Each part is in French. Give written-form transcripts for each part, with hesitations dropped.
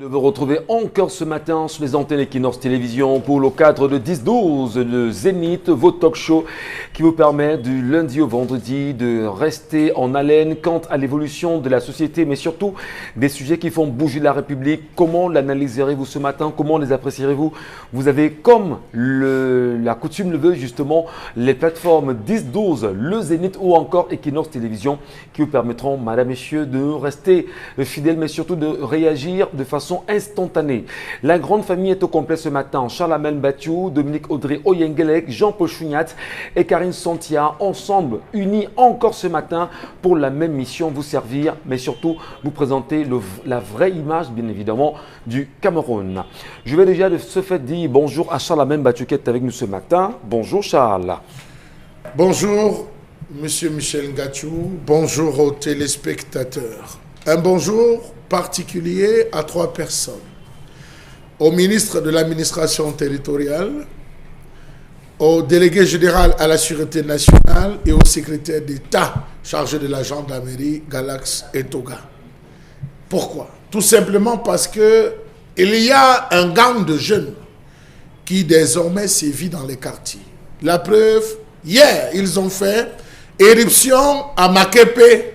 De vous retrouver encore ce matin sur les antennes Equinox Télévision pour le cadre de 10-12, le Zénith, vos talk shows qui vous permet du lundi au vendredi de rester en haleine quant à l'évolution de la société, mais surtout des sujets qui font bouger la République. Comment l'analyserez-vous ce matin? Comment les apprécierez-vous? Vous avez, comme la coutume le veut justement, les plateformes 10-12, le Zénith ou encore Equinox Télévision qui vous permettront, madame, messieurs, de rester fidèles, mais surtout de réagir de façon instantanée. La grande famille est au complet ce matin. Charles-Amel Bathiou, Dominique Audrey Oyengelek, Jean-Paul Chouniat et Karine Santia, ensemble, unis encore ce matin pour la même mission, vous servir, mais surtout vous présenter la vraie image, bien évidemment, du Cameroun. Je vais déjà de ce fait dire bonjour à Charles-Amel Bathiou qui est avec nous ce matin. Bonjour Charles. Bonjour Monsieur Michel Ngatiou, bonjour aux téléspectateurs. Un bonjour particulier à 3 personnes. Au ministre de l'administration territoriale, au délégué général à la Sûreté nationale et au secrétaire d'État chargé de la gendarmerie, Galax et Toga. Pourquoi? Tout simplement parce que il y a un gang de jeunes qui désormais sévit dans les quartiers. La preuve, hier, ils ont fait éruption à Makepe.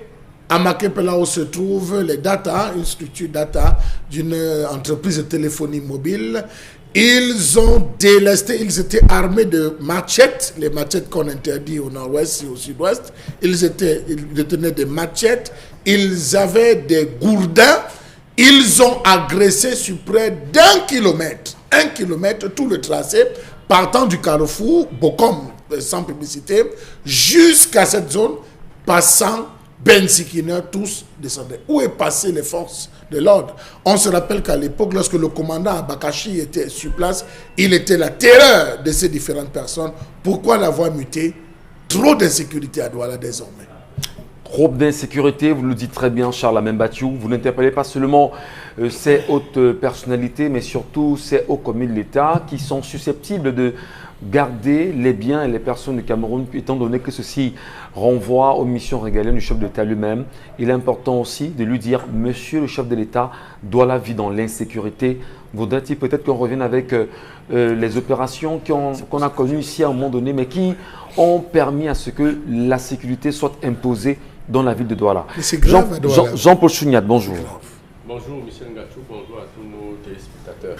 À Makepe, là où se trouvent les data, une structure data d'une entreprise de téléphonie mobile. Ils ont délesté, ils étaient armés de machettes, les machettes qu'on interdit au nord-ouest et au sud-ouest. Ils détenaient des machettes, ils avaient des gourdins. Ils ont agressé sur près d'1 kilomètre. 1 kilomètre, tout le tracé, partant du carrefour, Bokom, sans publicité, jusqu'à cette zone, passant Ben Sikiner, tous descendaient. Où est passé les forces de l'ordre? On se rappelle qu'à l'époque, lorsque le commandant Abakashi était sur place, il était la terreur de ces différentes personnes. Pourquoi l'avoir muté? Trop d'insécurité à Douala désormais. Trop d'insécurité, vous le dites très bien, Charles-Amel Bathiou. Vous n'interpellez pas seulement ces hautes personnalités, mais surtout ces hauts commis de l'État qui sont susceptibles de garder les biens et les personnes du Cameroun, étant donné que ceci renvoie aux missions régaliennes du chef de l'État lui-même. Il est important aussi de lui dire, monsieur le chef de l'État, Douala vit dans l'insécurité. Vaudrait-il peut-être qu'on revienne avec les opérations qu'on a connues ici à un moment donné, mais qui ont permis à ce que la sécurité soit imposée dans la ville de Douala. C'est grave à Douala. Jean-Paul Chouniat, bonjour. Bonjour Michel Ngatiou, bonjour à tous nos téléspectateurs.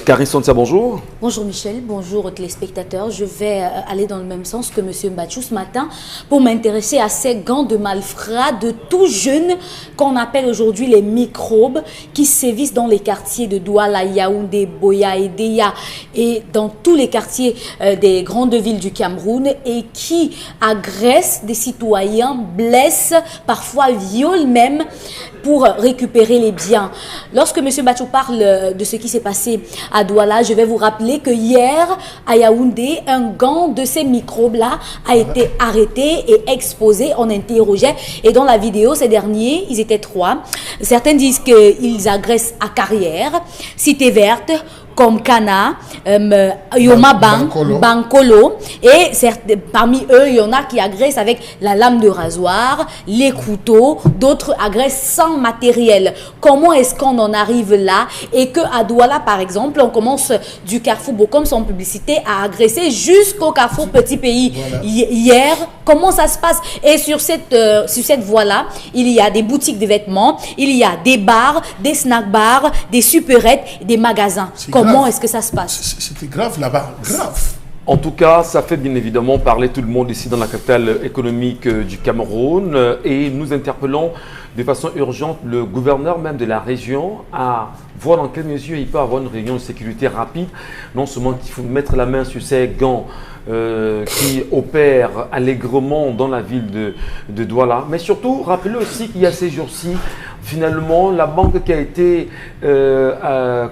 Karine Santia, bonjour. Bonjour Michel, bonjour aux téléspectateurs. Je vais aller dans le même sens que M. Bathiou ce matin pour m'intéresser à ces gangs de malfrats de tout jeunes qu'on appelle aujourd'hui les microbes qui sévissent dans les quartiers de Douala, Yaoundé, Boya et Deya et dans tous les quartiers des grandes villes du Cameroun et qui agressent des citoyens, blessent, parfois violent même pour récupérer les biens. Lorsque M. Bathiou parle de ce qui s'est passé à Douala, je vais vous rappeler que hier, à Yaoundé, un gang de ces microbes-là a été arrêté et exposé, on interrogeait. Et dans la vidéo, ces derniers, ils étaient 3. Certains disent qu'ils agressent à Carrière, Cité Verte, comme Kana, Yoma Bankolo. Et parmi eux, il y en a qui agressent avec la lame de rasoir, les couteaux, d'autres agressent sans matériel. Comment est-ce qu'on en arrive là? Et qu'à Douala, par exemple, on commence du carrefour Bokom sans publicité à agresser jusqu'au carrefour Petit Pays. Voilà. Hier, comment ça se passe? Et sur cette voie-là, il y a des boutiques de vêtements, il y a des bars, des snack bars, des supérettes, des magasins. Comment est-ce que ça se passe? C'était grave là-bas, grave. En tout cas, ça fait bien évidemment parler tout le monde ici dans la capitale économique du Cameroun et nous interpellons de façon urgente le gouverneur même de la région à voir dans quelle mesure il peut avoir une réunion de sécurité rapide. Non seulement qu'il faut mettre la main sur ces gangs qui opèrent allègrement dans la ville de Douala, mais surtout rappelez aussi qu'il y a ces jours-ci finalement la banque qui a été qui a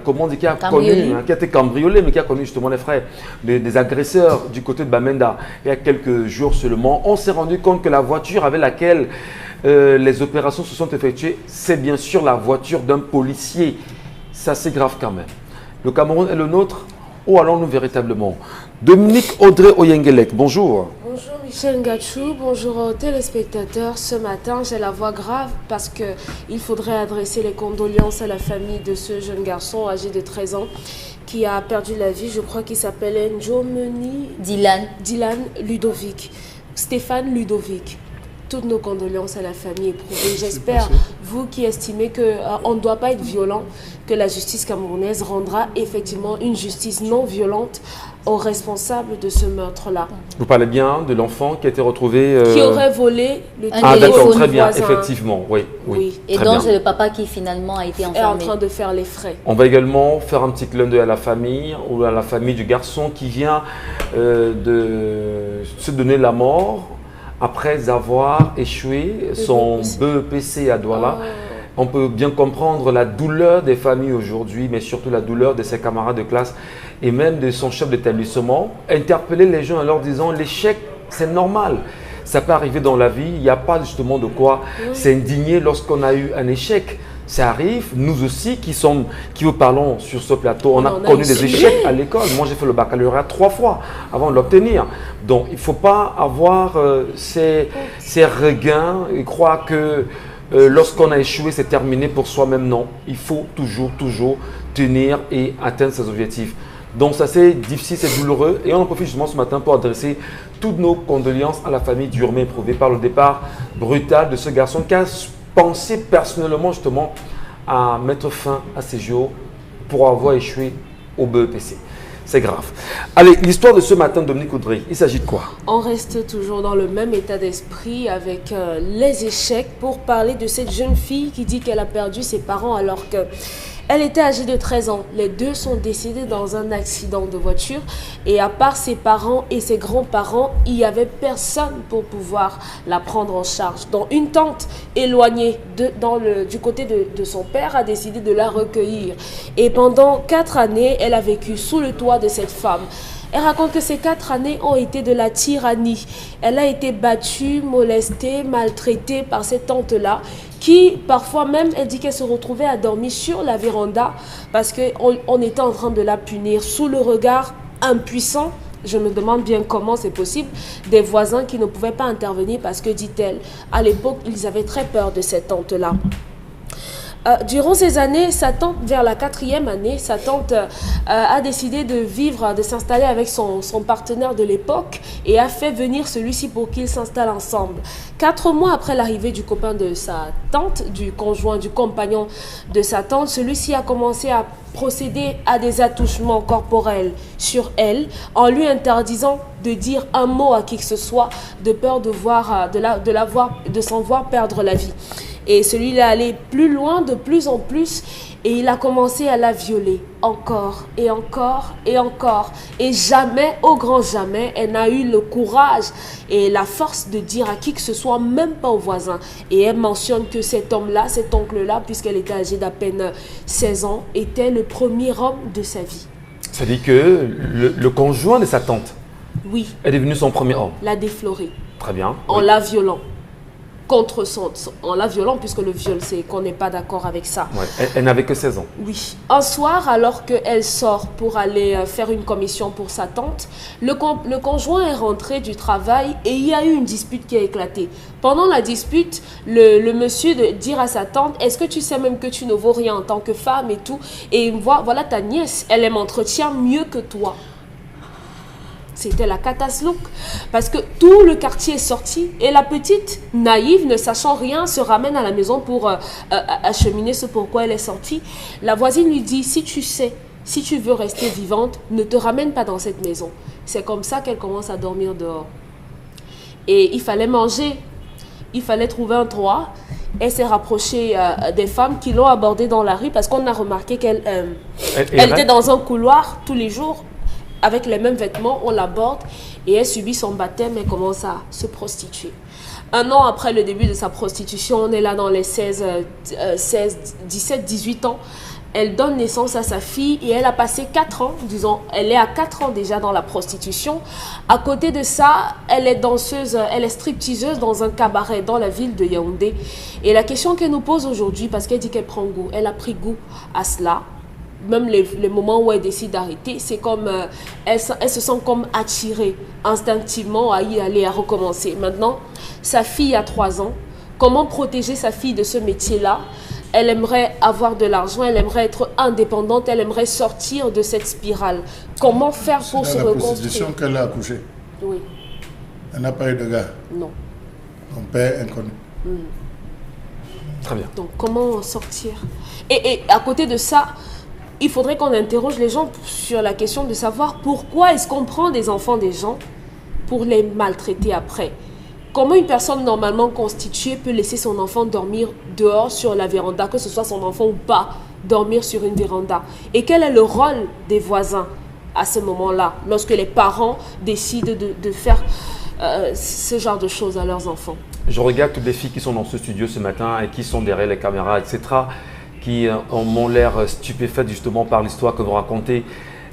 été cambriolée, mais qui a connu justement les frais des agresseurs du côté de Bamenda il y a quelques jours seulement. On s'est rendu compte que la voiture avec laquelle les opérations se sont effectuées, c'est bien sûr la voiture d'un policier. C'est assez grave quand même. Le Cameroun est le nôtre. Où allons-nous véritablement? Dominique Audrey Oyengelek, bonjour. Bonjour Michel Ngachou, bonjour aux téléspectateurs. Ce matin, j'ai la voix grave parce qu'il faudrait adresser les condoléances à la famille de ce jeune garçon âgé de 13 ans qui a perdu la vie. Je crois qu'il s'appelait Njomeni Dylan Ludovic. Stéphane Ludovic. Toutes nos condoléances à la famille éprouvée. J'espère, vous qui estimez qu'on ne doit pas être violent, que la justice camerounaise rendra effectivement une justice non violente aux responsables de ce meurtre-là. Vous parlez bien de l'enfant qui a été retrouvé... Qui aurait volé le téléphone. Ah d'accord, très bien, voisin. effectivement, oui. Et donc c'est le papa qui finalement a été enfermé. Est en train de faire les frais. On va également faire un petit clin d'œil à la famille, ou à la famille du garçon qui vient de se donner la mort après avoir échoué son BEPC à Douala. On peut bien comprendre la douleur des familles aujourd'hui, mais surtout la douleur de ses camarades de classe et même de son chef d'établissement. Interpeller les gens en leur disant l'échec, c'est normal. Ça peut arriver dans la vie, il n'y a pas justement de quoi s'indigner lorsqu'on a eu un échec. Ça arrive, nous aussi qui vous parlons sur ce plateau, on a connu des échecs à l'école. Moi, j'ai fait le baccalauréat 3 fois avant de l'obtenir. Donc, il ne faut pas avoir ces regains et croire que lorsqu'on a échoué, c'est terminé pour soi-même. Non, il faut toujours tenir et atteindre ses objectifs. Donc, ça c'est difficile, c'est douloureux. Et on en profite justement ce matin pour adresser toutes nos condoléances à la famille durement éprouvée par le départ brutal de ce garçon qui a pensé personnellement justement à mettre fin à ses jours pour avoir échoué au BEPC. C'est grave. Allez, l'histoire de ce matin, Dominique Audry, il s'agit de quoi? On reste toujours dans le même état d'esprit avec les échecs pour parler de cette jeune fille qui dit qu'elle a perdu ses parents alors qu'elle était âgée de 13 ans. Les deux sont décédés dans un accident de voiture et à part ses parents et ses grands-parents, il n'y avait personne pour pouvoir la prendre en charge. Donc une tante éloignée du côté de son père a décidé de la recueillir. Et pendant 4 années, elle a vécu sous le toit de cette femme. Elle raconte que ces 4 années ont été de la tyrannie. Elle a été battue, molestée, maltraitée par cette tante-là qui, parfois même, elle dit qu'elle se retrouvait à dormir sur la véranda parce qu'on était en train de la punir sous le regard impuissant. Je me demande bien comment c'est possible, des voisins qui ne pouvaient pas intervenir parce que, dit-elle, à l'époque, ils avaient très peur de cette tante-là. Durant ces années, sa tante, vers la 4e année, sa tante a décidé de s'installer avec son partenaire de l'époque et a fait venir celui-ci pour qu'ils s'installent ensemble. 4 mois après l'arrivée du copain de sa tante, du compagnon de sa tante, celui-ci a commencé à procéder à des attouchements corporels sur elle en lui interdisant de dire un mot à qui que ce soit de peur de s'en voir perdre la vie. Et celui-là allait plus loin, de plus en plus, et il a commencé à la violer encore et encore et encore. Et jamais, au grand jamais, elle n'a eu le courage et la force de dire à qui que ce soit, même pas aux voisins. Et elle mentionne que cet homme-là, cet oncle-là, puisqu'elle était âgée d'à peine 16 ans, était le premier homme de sa vie. Ça dit que le conjoint de sa tante est devenu son premier homme. L'a défloré. Très bien. En la violant. En la violant, puisque le viol, c'est qu'on n'est pas d'accord avec ça. Ouais. Elle n'avait que 16 ans. Oui. Un soir, alors qu'elle sort pour aller faire une commission pour sa tante, le conjoint est rentré du travail et il y a eu une dispute qui a éclaté. Pendant la dispute, le monsieur de dire à sa tante, est-ce que tu sais même que tu ne vaux rien en tant que femme et tout? Et voilà ta nièce, elle m'entretient mieux que toi. C'était la catastrophe parce que tout le quartier est sorti et la petite, naïve, ne sachant rien, se ramène à la maison pour acheminer ce pourquoi elle est sortie. La voisine lui dit, si tu sais, si tu veux rester vivante, ne te ramène pas dans cette maison. C'est comme ça qu'elle commence à dormir dehors. Et il fallait manger, il fallait trouver un toit. Elle s'est rapprochée des femmes qui l'ont abordée dans la rue parce qu'on a remarqué qu'elle était dans un couloir tous les jours. Avec les mêmes vêtements, on l'aborde et elle subit son baptême et commence à se prostituer. 1 an après le début de sa prostitution, on est là dans les 17, 18 ans. Elle donne naissance à sa fille et elle a passé 4 ans, disons, elle est à 4 ans déjà dans la prostitution. À côté de ça, elle est danseuse, elle est stripteaseuse dans un cabaret dans la ville de Yaoundé. Et la question qu'elle nous pose aujourd'hui, parce qu'elle dit qu'elle prend goût, elle a pris goût à cela, même les moments où elle décide d'arrêter, c'est comme elle se sent comme attirée instinctivement à y aller, à recommencer. Maintenant, sa fille a 3 ans. Comment protéger sa fille de ce métier-là? Elle aimerait avoir de l'argent, elle aimerait être indépendante, elle aimerait sortir de cette spirale. Comment faire pour se reconstruire? C'est la prostitution reconstruire? qu'elle a accouché. Oui. Elle n'a pas eu de gars. Non. Son père inconnu. Très bien. Donc, comment en sortir? Et à côté de ça, il faudrait qu'on interroge les gens sur la question de savoir pourquoi est-ce qu'on prend des enfants des gens pour les maltraiter après. Comment une personne normalement constituée peut laisser son enfant dormir dehors sur la véranda, que ce soit son enfant ou pas, dormir sur une véranda? Et quel est le rôle des voisins à ce moment-là, lorsque les parents décident de faire ce genre de choses à leurs enfants? Je regarde toutes les filles qui sont dans ce studio ce matin et qui sont derrière les caméras, etc., qui m'ont l'air stupéfaites justement par l'histoire que vous racontez.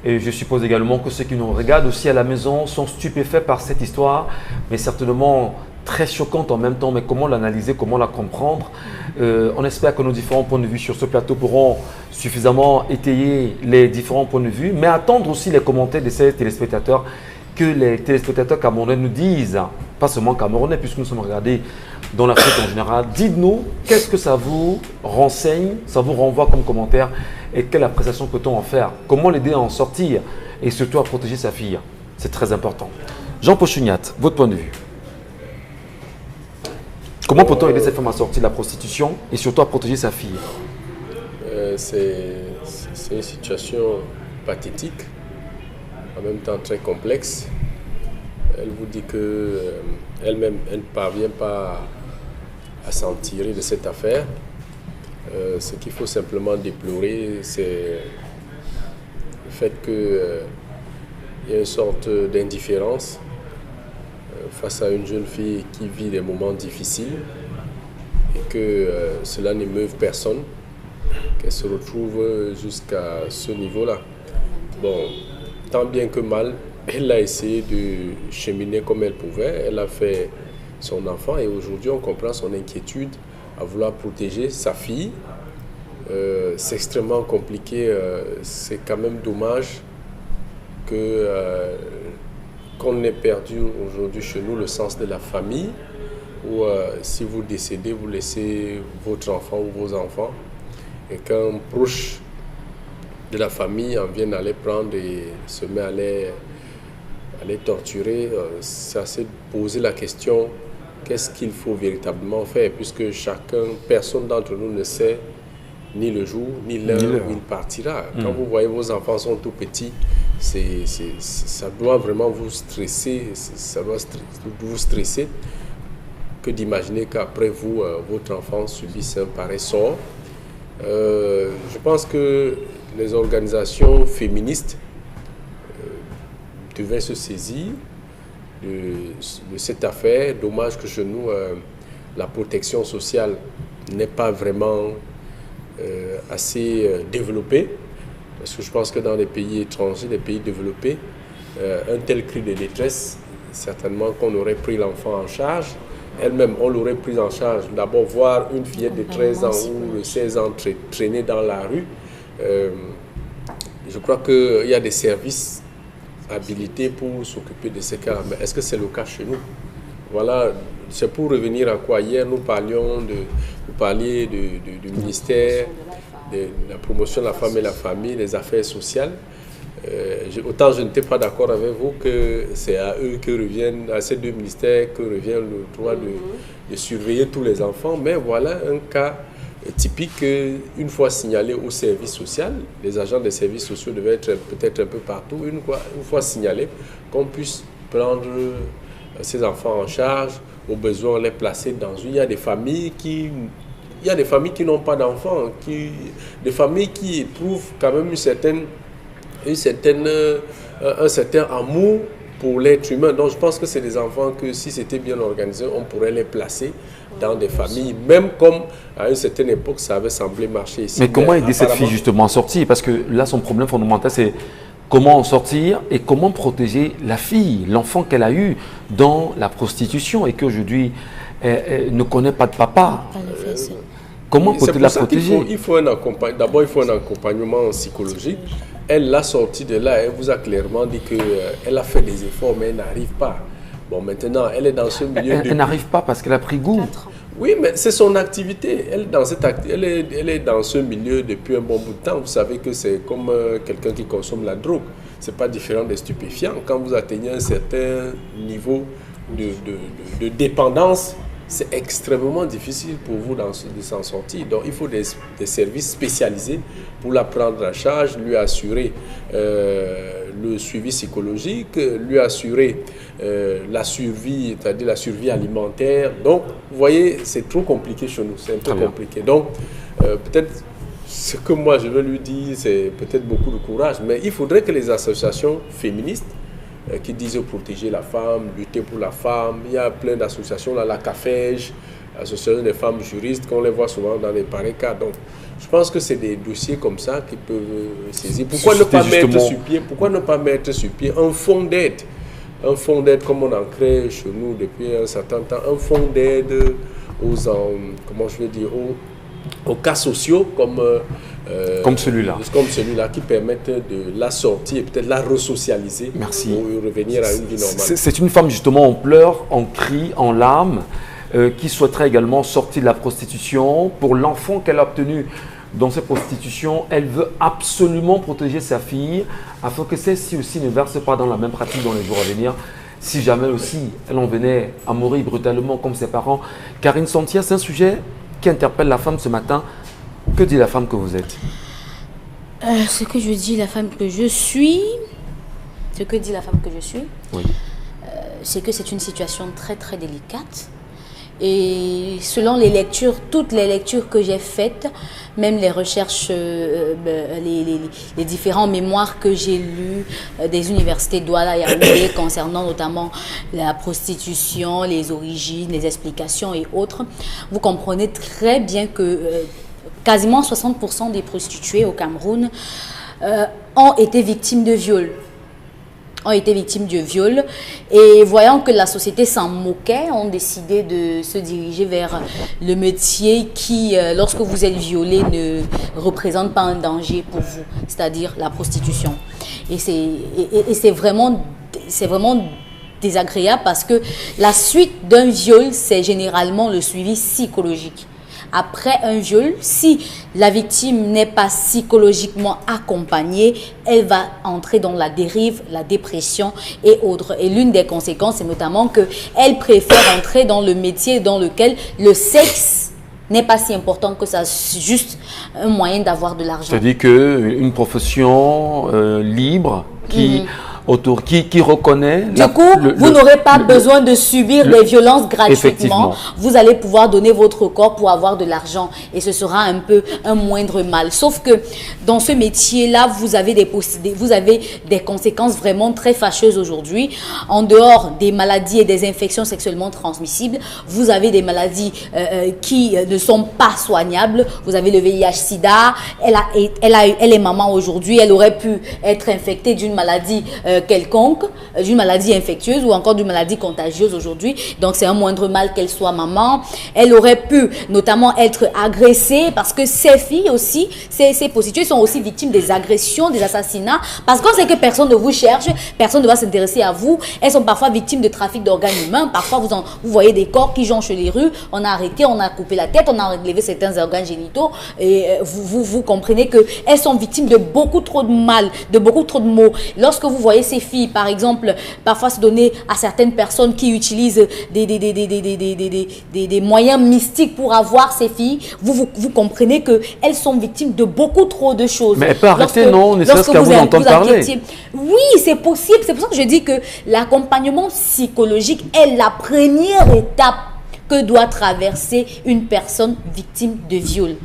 Et je suppose également que ceux qui nous regardent aussi à la maison sont stupéfaits par cette histoire, mais certainement très choquante en même temps. Mais comment l'analyser, comment la comprendre? On espère que nos différents points de vue sur ce plateau pourront suffisamment étayer les différents points de vue, mais attendre aussi les commentaires de ces téléspectateurs, que les téléspectateurs camerounais nous disent, pas seulement camerounais puisque nous sommes regardés dans l'Afrique en général. Dites-nous, qu'est-ce que ça vous renseigne, ça vous renvoie comme commentaire et quelle appréciation peut-on en faire? Comment l'aider à en sortir et surtout à protéger sa fille? C'est très important. Jean-Paul Chugnat, votre point de vue? Comment peut-on aider cette femme à sortir de la prostitution et surtout à protéger sa fille? C'est une situation pathétique, en même temps très complexe. Elle vous dit qu'elle-même, elle ne parvient pas à s'en tirer de cette affaire. Ce qu'il faut simplement déplorer, c'est le fait qu'il y a une sorte d'indifférence face à une jeune fille qui vit des moments difficiles et que cela n'émeuve personne, qu'elle se retrouve jusqu'à ce niveau-là. Bon, tant bien que mal, elle a essayé de cheminer comme elle pouvait, elle a fait son enfant et aujourd'hui on comprend son inquiétude à vouloir protéger sa fille. C'est extrêmement compliqué, c'est quand même dommage qu'on ait perdu aujourd'hui chez nous le sens de la famille, où si vous décédez, vous laissez votre enfant ou vos enfants et qu'un proche de la famille en vienne à les prendre et se met à les torturer, c'est assez de poser la question, qu'est-ce qu'il faut véritablement faire, puisque personne d'entre nous ne sait ni le jour, ni l'heure où il partira. Quand vous voyez vos enfants sont tout petits, ça doit vraiment vous stresser, vous stresser que d'imaginer qu'après vous, votre enfant subisse un pareil sort. Je pense que les organisations féministes devaient se saisir de cette affaire. Dommage que chez nous, la protection sociale n'est pas vraiment assez développée. Parce que je pense que dans les pays étrangers, les pays développés, un tel cri de détresse, certainement qu'on aurait pris l'enfant en charge. Elle-même, on l'aurait prise en charge. D'abord, voir une fillette de 13 ans ou de 16 ans traîner dans la rue. Je crois qu'il y a des services habilités pour s'occuper de ces cas. Mais est-ce que c'est le cas chez nous? Voilà, c'est pour revenir à quoi hier nous parliez du ministère de la promotion de la femme et la famille, des affaires sociales. Autant je n'étais pas d'accord avec vous que c'est à eux que reviennent, à ces deux ministères que revient le droit de surveiller tous les enfants. Mais voilà un cas typique, une fois signalé au service social, les agents des services sociaux devaient être peut-être un peu partout, une fois signalé, qu'on puisse prendre ces enfants en charge, au besoin les placer dans une... Il y a des familles qui n'ont pas d'enfants, des familles qui éprouvent quand même un certain amour pour l'être humain. Donc je pense que c'est des enfants que si c'était bien organisé, on pourrait les placer dans des familles, même comme à une certaine époque ça avait semblé marcher ici. Mais comment aider cette fille justement à sortir? Parce que là son problème fondamental c'est comment en sortir et comment protéger la fille, l'enfant qu'elle a eu dans la prostitution et qu'aujourd'hui elle ne connaît pas de papa. Comment peut-elle la protéger? D'abord, il faut un accompagnement psychologique. Elle l'a sortie de là, elle vous a clairement dit qu'elle a fait des efforts, mais elle n'arrive pas. Bon, maintenant, elle est dans ce milieu. Elle n'arrive pas parce qu'elle a pris goût. Oui, mais c'est son activité. Elle est dans ce milieu depuis un bon bout de temps. Vous savez que c'est comme quelqu'un qui consomme la drogue. Ce n'est pas différent des stupéfiants. Quand vous atteignez un certain niveau de dépendance, c'est extrêmement difficile pour vous de s'en sortir. Donc, il faut des services spécialisés pour la prendre en charge, lui assurer le suivi psychologique, lui assurer la survie, c'est-à-dire la survie alimentaire. Donc, vous voyez, c'est trop compliqué chez nous, c'est un peu compliqué. Donc, peut-être ce que moi je veux lui dire, c'est peut-être beaucoup de courage, mais il faudrait que les associations féministes qui disent protéger la femme, lutter pour la femme, il y a plein d'associations, là, la CAFEJ, l'association des femmes juristes, qu'on les voit souvent dans les pareils cas. Donc, je pense que c'est des dossiers comme ça qui peuvent saisir. Pourquoi ne pas mettre sur pied un fonds d'aide? Un fonds d'aide comme on en crée chez nous depuis un certain temps, un fonds d'aide aux cas sociaux comme celui-là qui permettent de la sortir et peut-être la resocialiser. Merci. Pour revenir à une vie normale. C'est une femme justement en pleurs, en cris, en larmes, qui souhaiterait également sortir de la prostitution. Pour l'enfant qu'elle a obtenu dans cette prostitution, elle veut absolument protéger sa fille afin que celle-ci aussi ne verse pas dans la même pratique dans les jours à venir. Si jamais aussi elle en venait à mourir brutalement comme ses parents. Karine Santia, c'est un sujet qui interpelle la femme ce matin. Que dit la femme que vous êtes? Ce que je dis, la femme que je suis, ce que dit la femme que je suis, oui. C'est que c'est une situation très très délicate. Et selon les lectures, toutes les lectures que j'ai faites, même les recherches, les différents mémoires que j'ai lus des universités Douala et Yaoundé concernant notamment la prostitution, les origines, les explications et autres, vous comprenez très bien que quasiment 60% des prostituées au Cameroun ont été victimes de viol. Et voyant que la société s'en moquait, ont décidé de se diriger vers le métier qui, lorsque vous êtes violé, ne représente pas un danger pour vous, c'est-à-dire la prostitution. Et c'est vraiment désagréable parce que la suite d'un viol, c'est généralement le suivi psychologique. Après un viol, si la victime n'est pas psychologiquement accompagnée, elle va entrer dans la dérive, la dépression et autres. Et l'une des conséquences, c'est notamment qu'elle préfère entrer dans le métier dans lequel le sexe n'est pas si important que ça, c'est juste un moyen d'avoir de l'argent. C'est-à-dire qu'une profession libre qui reconnaît... Du coup, vous n'aurez pas besoin de subir des violences gratuitement. Vous allez pouvoir donner votre corps pour avoir de l'argent et ce sera un peu un moindre mal. Sauf que dans ce métier-là, vous avez des conséquences vraiment très fâcheuses aujourd'hui. En dehors des maladies et des infections sexuellement transmissibles, vous avez des maladies qui ne sont pas soignables. Vous avez le VIH-Sida. Elle est maman aujourd'hui. Elle aurait pu être infectée d'une maladie quelconque, d'une maladie infectieuse ou encore d'une maladie contagieuse aujourd'hui. Donc, c'est un moindre mal qu'elle soit maman. Elle aurait pu notamment être agressée parce que ces filles aussi, ces prostituées sont aussi victimes des agressions, des assassinats. Parce qu'on sait que personne ne vous cherche, personne ne va s'intéresser à vous. Elles sont parfois victimes de trafic d'organes humains. Parfois, vous voyez des corps qui jonchent les rues. On a arrêté, on a coupé la tête, on a enlevé certains organes génitaux. Et vous comprenez qu'elles sont victimes de beaucoup trop de mal, de beaucoup trop de maux. Lorsque vous voyez ces filles, par exemple, parfois se donner à certaines personnes qui utilisent des moyens mystiques pour avoir ces filles, vous comprenez qu'elles sont victimes de beaucoup trop de choses. Mais elle peut arrêter, non? Ne serait-ce qu'à vous entendre parler. Oui, c'est possible. C'est pour ça que je dis que l'accompagnement psychologique est la première étape que doit traverser une personne victime de viol.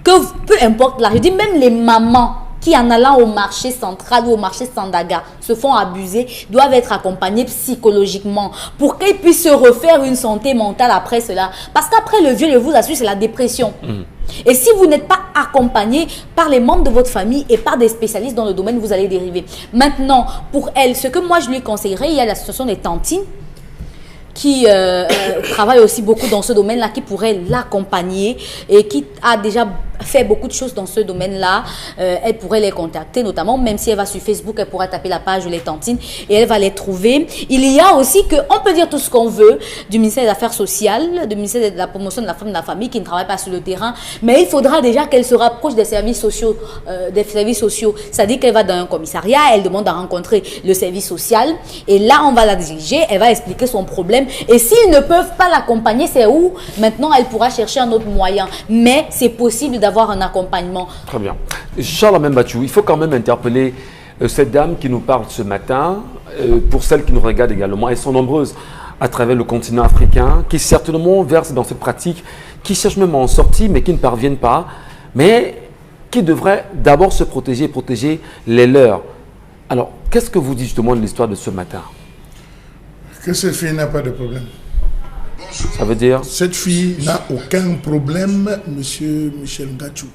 Que peu importe là, je dis même les mamans qui en allant au marché central ou au marché Sandaga se font abuser, doivent être accompagnés psychologiquement pour qu'ils puissent se refaire une santé mentale après cela. Parce qu'après le viol, je vous assure, c'est la dépression. Et si vous n'êtes pas accompagné par les membres de votre famille et par des spécialistes dans le domaine, vous allez dériver. Maintenant, pour elle, ce que moi je lui conseillerais, il y a l'association des tantines. qui travaille aussi beaucoup dans ce domaine-là, qui pourrait l'accompagner et qui a déjà fait beaucoup de choses dans ce domaine-là. Elle pourrait les contacter, notamment, même si elle va sur Facebook, elle pourra taper la page Les Tantines et elle va les trouver. Il y a aussi on peut dire tout ce qu'on veut du ministère des Affaires sociales, du ministère de la promotion de la femme et de la famille qui ne travaille pas sur le terrain, mais il faudra déjà qu'elle se rapproche des services sociaux. C'est-à-dire qu'elle va dans un commissariat, elle demande à rencontrer le service social et là, on va la diriger, elle va expliquer son problème. Et s'ils ne peuvent pas l'accompagner, c'est où maintenant elle pourra chercher un autre moyen. Mais c'est possible d'avoir un accompagnement. Très bien. Charles Mbachou, il faut quand même interpeller cette dame qui nous parle ce matin, pour celles qui nous regardent également. Elles sont nombreuses à travers le continent africain, qui certainement versent dans cette pratique, qui cherchent même à en sortir, mais qui ne parviennent pas, mais qui devraient d'abord se protéger et protéger les leurs. Alors, qu'est-ce que vous dites justement de l'histoire de ce matin? Que cette fille n'a pas de problème. Ça veut dire? Cette fille n'a aucun problème, monsieur Michel Ngachou.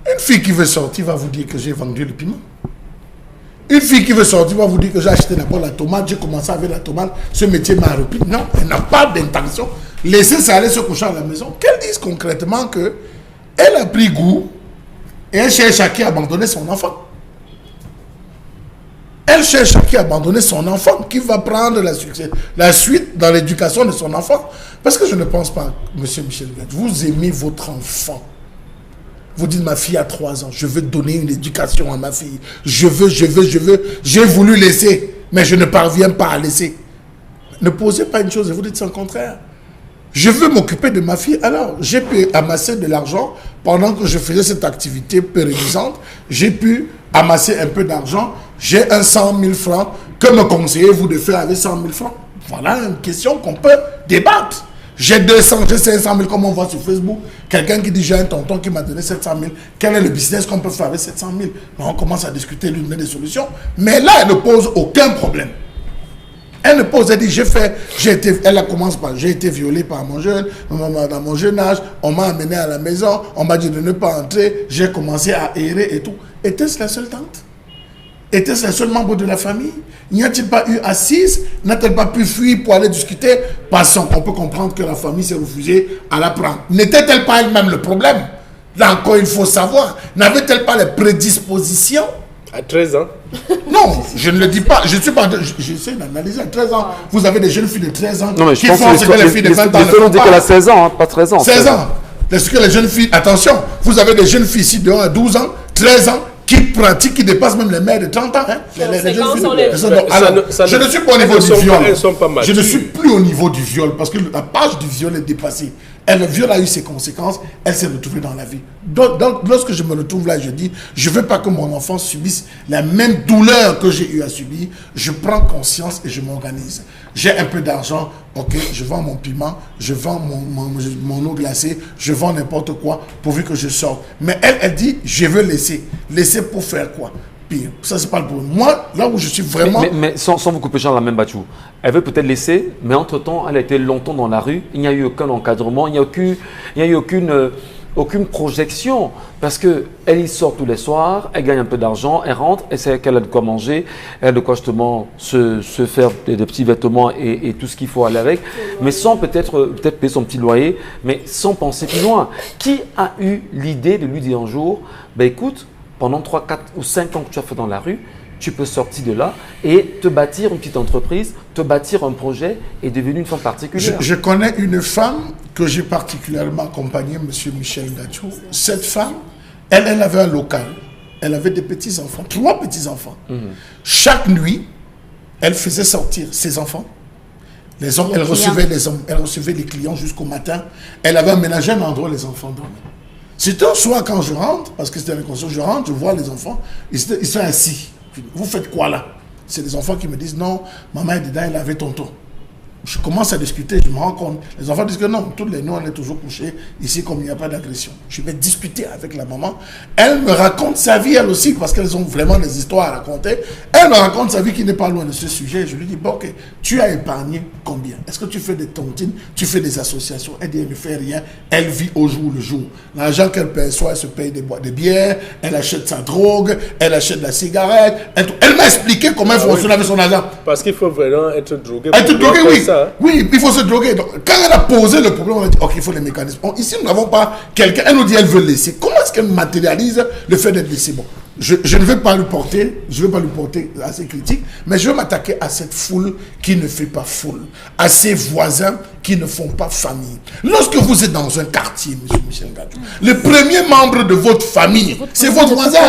Une fille qui veut sortir va vous dire que j'ai vendu le piment. Une fille qui veut sortir va vous dire que j'ai acheté d'abord la tomate, j'ai commencé avec la tomate, ce métier m'a repris. Non, elle n'a pas d'intention. Laissez ça aller se coucher à la maison. Qu'elle dise concrètement qu'elle a pris goût et elle cherche à qui abandonner son enfant. Elle cherche à qui abandonner son enfant, qui va prendre la suite dans l'éducation de son enfant. Parce que je ne pense pas, monsieur Michel Ngachou, vous aimez votre enfant. Vous dites, ma fille a 3 ans, je veux donner une éducation à ma fille. Je veux. J'ai voulu laisser, mais je ne parviens pas à laisser. Ne posez pas une chose et vous dites son contraire. Je veux m'occuper de ma fille. Alors, j'ai pu amasser de l'argent pendant que je faisais cette activité pérennisante. J'ai pu amasser un peu d'argent. J'ai 100 000 francs. Que me conseillez-vous de faire avec 100 000 francs? Voilà une question qu'on peut débattre. J'ai 200, j'ai 500 000, comme on voit sur Facebook. Quelqu'un qui dit, j'ai un tonton qui m'a donné 700 000. Quel est le business qu'on peut faire avec 700 000? On commence à discuter l'une des solutions. Mais là, elle ne pose aucun problème. Elle ne pose, elle dit, elle commence par, j'ai été violée par dans mon jeune âge, on m'a amené à la maison, on m'a dit de ne pas entrer, j'ai commencé à errer et tout. Était-ce la seule tante? Était-ce le seul membre de la famille? N'y a-t-il pas eu assise? N'a-t-elle pas pu fuir pour aller discuter? Passons, on peut comprendre que la famille s'est refusée à la prendre. N'était-elle pas elle-même le problème? Là encore, il faut savoir. N'avait-elle pas les prédispositions? À 13 ans? Non, je ne le dis pas. J'essaie d'analyser. À 13 ans, vous avez des jeunes filles de 13 ans non, mais qui font ce que les filles de 20 ans ne font dit pas. qu'elle a 16 ans, hein, pas 13 ans. 16 ans. Est-ce que les jeunes filles, attention, vous avez des jeunes filles ici de 1 à 12 ans, 13 ans, qui pratiquent, qui dépassent même les mères de 30 ans. Hein. Les jeunes filles, alors, je ne suis pas au niveau du viol. Je ne suis plus au niveau du viol parce que la page du viol est dépassée. Le viol a eu ses conséquences, elle s'est retrouvée dans la vie. Donc, lorsque je me retrouve là, je dis, je ne veux pas que mon enfant subisse la même douleur que j'ai eu à subir. Je prends conscience et je m'organise. J'ai un peu d'argent, ok, je vends mon piment, je vends mon eau glacée, je vends n'importe quoi pourvu que je sorte. Mais elle dit, je veux laisser. Laisser pour faire quoi? Pire. Ça, c'est pas le problème. Moi, là où je suis vraiment... Mais sans vous couper, Charles Mbachou, elle veut peut-être laisser, mais entre-temps, elle a été longtemps dans la rue. Il n'y a eu aucun encadrement, il n'y a eu aucune projection. Parce qu'elle y sort tous les soirs, elle gagne un peu d'argent, elle rentre, elle sait qu'elle a de quoi manger, elle a de quoi justement se faire des petits vêtements et tout ce qu'il faut aller avec. Mais sans peut-être payer son petit loyer, mais sans penser plus loin. Qui a eu l'idée de lui dire un jour, ben écoute, pendant 3, 4 ou 5 ans que tu as fait dans la rue, tu peux sortir de là et te bâtir une petite entreprise, te bâtir un projet et devenir une femme particulière. Je connais une femme que j'ai particulièrement accompagnée, M. Michel Ngachou. Cette femme, elle avait un local. Elle avait des petits-enfants, 3 petits-enfants. Chaque nuit, elle faisait sortir ses enfants. Les hommes, elle recevait les hommes, elle recevait les clients jusqu'au matin. Elle avait aménagé un endroit où les enfants dormaient. C'était un soir quand je rentre, parce que c'était une conscience, je rentre, je vois les enfants, ils sont assis. Vous faites quoi là? C'est des enfants qui me disent non, maman est dedans, elle avait tonton. Je commence à discuter, je me rends compte. Les enfants disent que non, toutes les nuits on est toujours couchés, ici comme il n'y a pas d'agression. Je vais discuter avec la maman. Elle me raconte sa vie elle aussi, parce qu'elles ont vraiment des histoires à raconter. Elle me raconte sa vie qui n'est pas loin de ce sujet. Je lui dis, bon ok, tu as épargné combien? Est-ce que tu fais des tontines? Tu fais des associations? Elle dit, elle ne fait rien. Elle vit au jour le jour. L'argent qu'elle perçoit, elle se paye des boîtes de bière, elle achète sa drogue, elle achète de la cigarette. Elle m'a expliqué comment elle fonctionne avec son argent. Parce qu'il faut vraiment être drogué. Être drogué, oui. ça. Hein. Oui, il faut se droguer. Donc, quand elle a posé le problème, on a dit, ok, il faut les mécanismes. Ici, nous n'avons pas quelqu'un, elle nous dit, elle veut laisser. Comment est-ce qu'elle matérialise le fait d'être laissée? Bon, je ne vais pas lui porter, à ses critiques, mais je vais m'attaquer à cette foule qui ne fait pas foule, à ces voisins qui ne font pas famille. Lorsque vous êtes dans un quartier, M. Michel Gadjou, le premier membre de votre famille, c'est votre voisin.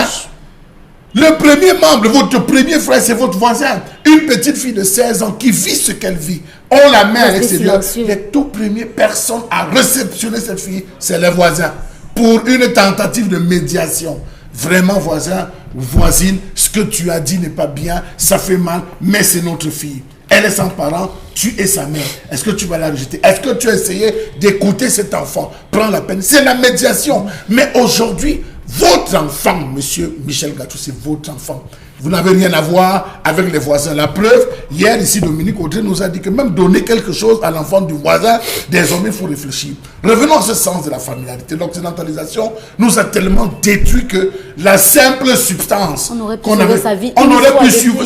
Le premier membre, votre premier frère, c'est votre voisin. Une petite fille de 16 ans qui vit ce qu'elle vit. On la met à l'extérieur. Les tout premières personnes à réceptionner cette fille, c'est les voisins. Pour une tentative de médiation. Vraiment, voisin ou voisine, ce que tu as dit n'est pas bien, ça fait mal, mais c'est notre fille. Elle est sans parents, tu es sa mère. Est-ce que tu vas la rejeter? Est-ce que tu as essayé d'écouter cet enfant? Prends la peine. C'est la médiation. Mais aujourd'hui, votre enfant, monsieur Michel Gadjou, c'est votre enfant. Vous n'avez rien à voir avec les voisins. La preuve, hier ici, Dominique Audrey nous a dit que même donner quelque chose à l'enfant du voisin, désormais, il faut réfléchir. Revenons à ce sens de la familiarité. L'occidentalisation nous a tellement détruit que la simple substance on aurait pu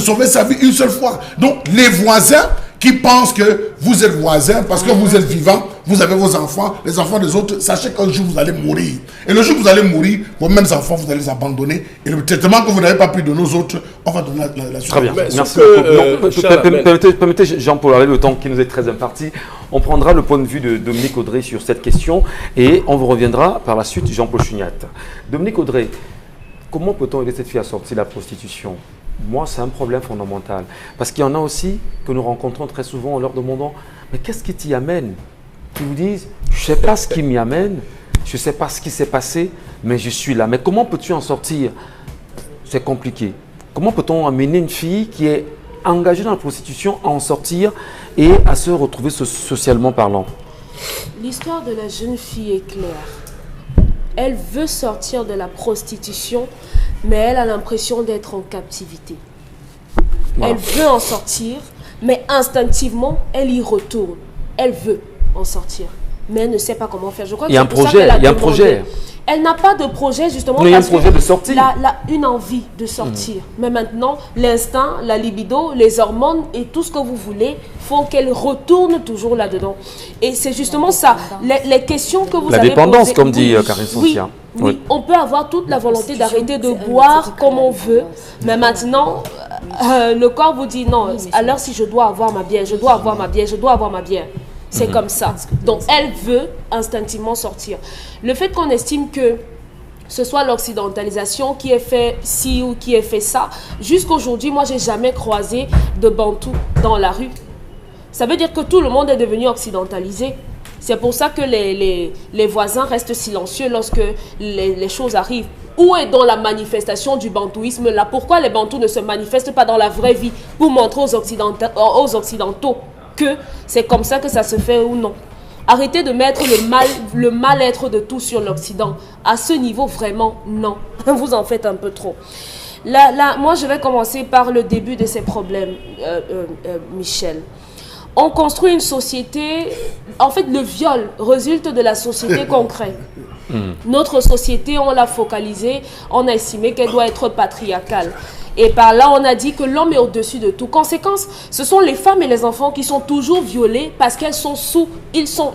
sauver sa vie une seule fois. Donc, les voisins qui pensent que vous êtes voisins parce que vous êtes vivant, vous avez vos enfants, les enfants des autres, sachez qu'un jour vous allez mourir. Et le jour où vous allez mourir, vos mêmes enfants, vous allez les abandonner. Et le traitement que vous n'avez pas pris de nos autres, on va donner la suite. Très bien, merci beaucoup. Permettez Jean-Paul, avec le temps qui nous est très imparti, on prendra le point de vue de Dominique Audrey sur cette question et on vous reviendra par la suite, Jean-Paul Chugnat. Dominique Audrey, comment peut-on aider cette fille à sortir de la prostitution? Moi, c'est un problème fondamental. Parce qu'il y en a aussi que nous rencontrons très souvent en leur demandant « Mais qu'est-ce qui t'y amène ?» Ils vous disent « Je ne sais pas ce qui m'y amène, je ne sais pas ce qui s'est passé, mais je suis là. » Mais comment peux-tu en sortir? C'est compliqué. Comment peut-on amener une fille qui est engagée dans la prostitution à en sortir et à se retrouver socialement parlant? L'histoire de la jeune fille est claire. Elle veut sortir de la prostitution, mais elle a l'impression d'être en captivité. Voilà. Elle veut en sortir, mais instinctivement, elle y retourne. Elle veut en sortir, mais elle ne sait pas comment faire. Je crois que il y a un projet, Elle n'a pas de projet, justement, il y a un projet de sortie. Une envie de sortir. Mais maintenant, l'instinct, la libido, les hormones et tout ce que vous voulez font qu'elle retourne toujours là-dedans. Et c'est justement ça. Les questions que vous avez posées... La dépendance, comme dit Karine Soncia. Oui, on peut avoir toute la volonté d'arrêter de boire comme on veut, mais maintenant, le corps vous dit non, alors si je dois avoir ma bière, je dois avoir ma bière, je dois avoir ma bière. C'est comme ça. Donc, elle veut instinctivement sortir. Le fait qu'on estime que ce soit l'occidentalisation qui ait fait ci ou qui ait fait ça, jusqu'aujourd'hui, moi, je n'ai jamais croisé de Bantou dans la rue. Ça veut dire que tout le monde est devenu occidentalisé. C'est pour ça que les voisins restent silencieux lorsque les choses arrivent. Où est dans la manifestation du bantouisme là? Pourquoi les Bantous ne se manifestent pas dans la vraie vie pour montrer aux Occidentaux que c'est comme ça que ça se fait ou non? Arrêtez de mettre le mal-être de tout sur l'Occident. À ce niveau, vraiment, non. Vous en faites un peu trop. Là, moi, je vais commencer par le début de ces problèmes, Michel. On construit une société... En fait, le viol résulte de la société qu'on crée. Notre société, on l'a focalisée, on a estimé qu'elle doit être patriarcale. Et par là, on a dit que l'homme est au-dessus de tout. Conséquence, ce sont les femmes et les enfants qui sont toujours violés parce qu'elles sont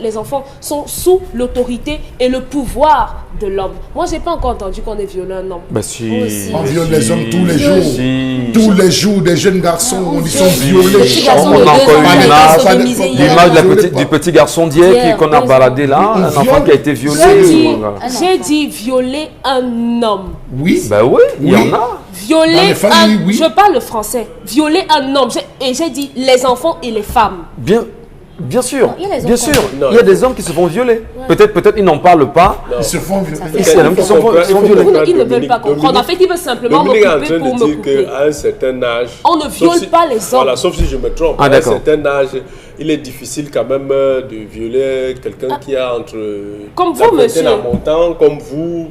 les enfants sont sous l'autorité et le pouvoir de l'homme. Moi, je n'ai pas encore entendu qu'on ait violé un homme. Bah si. On viole les hommes tous les jours. Si. Tous les jours, des jeunes garçons, ils sont violés. On a encore l'image du petit garçon d'hier qu'on a baladé là, un enfant qui a été violé. J'ai dit violer un homme. Oui. Ben oui, il y en a. Violer je parle français. Violer un homme. Et j'ai dit les enfants et les femmes. Bien sûr, bien sûr. Il y a des hommes qui se font violer. Ouais. Peut-être ils n'en parent pas. Ils se font violer. Il y a des hommes qui se font violer. Ils ne veulent pas comprendre. En fait, ils veulent simplement m'occuper pour me couper. À un certain âge... On ne viole pas les hommes. Voilà, sauf si je me trompe. À un certain âge, il est difficile quand même de violer quelqu'un qui a entre... Comme vous, monsieur. La montagne, comme vous...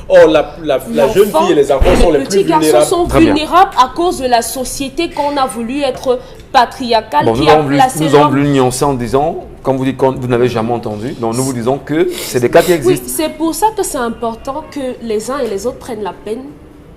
Or, la jeune fille et les enfants sont les plus vulnérables. Les petits garçons sont vulnérables à cause de la société qu'on a voulu être patriarcale, bon, nous avons voulu nuancer en disant, comme vous dites, vous n'avez jamais entendu, donc nous vous disons que c'est des cas qui existent. Oui, c'est pour ça que c'est important que les uns et les autres prennent la peine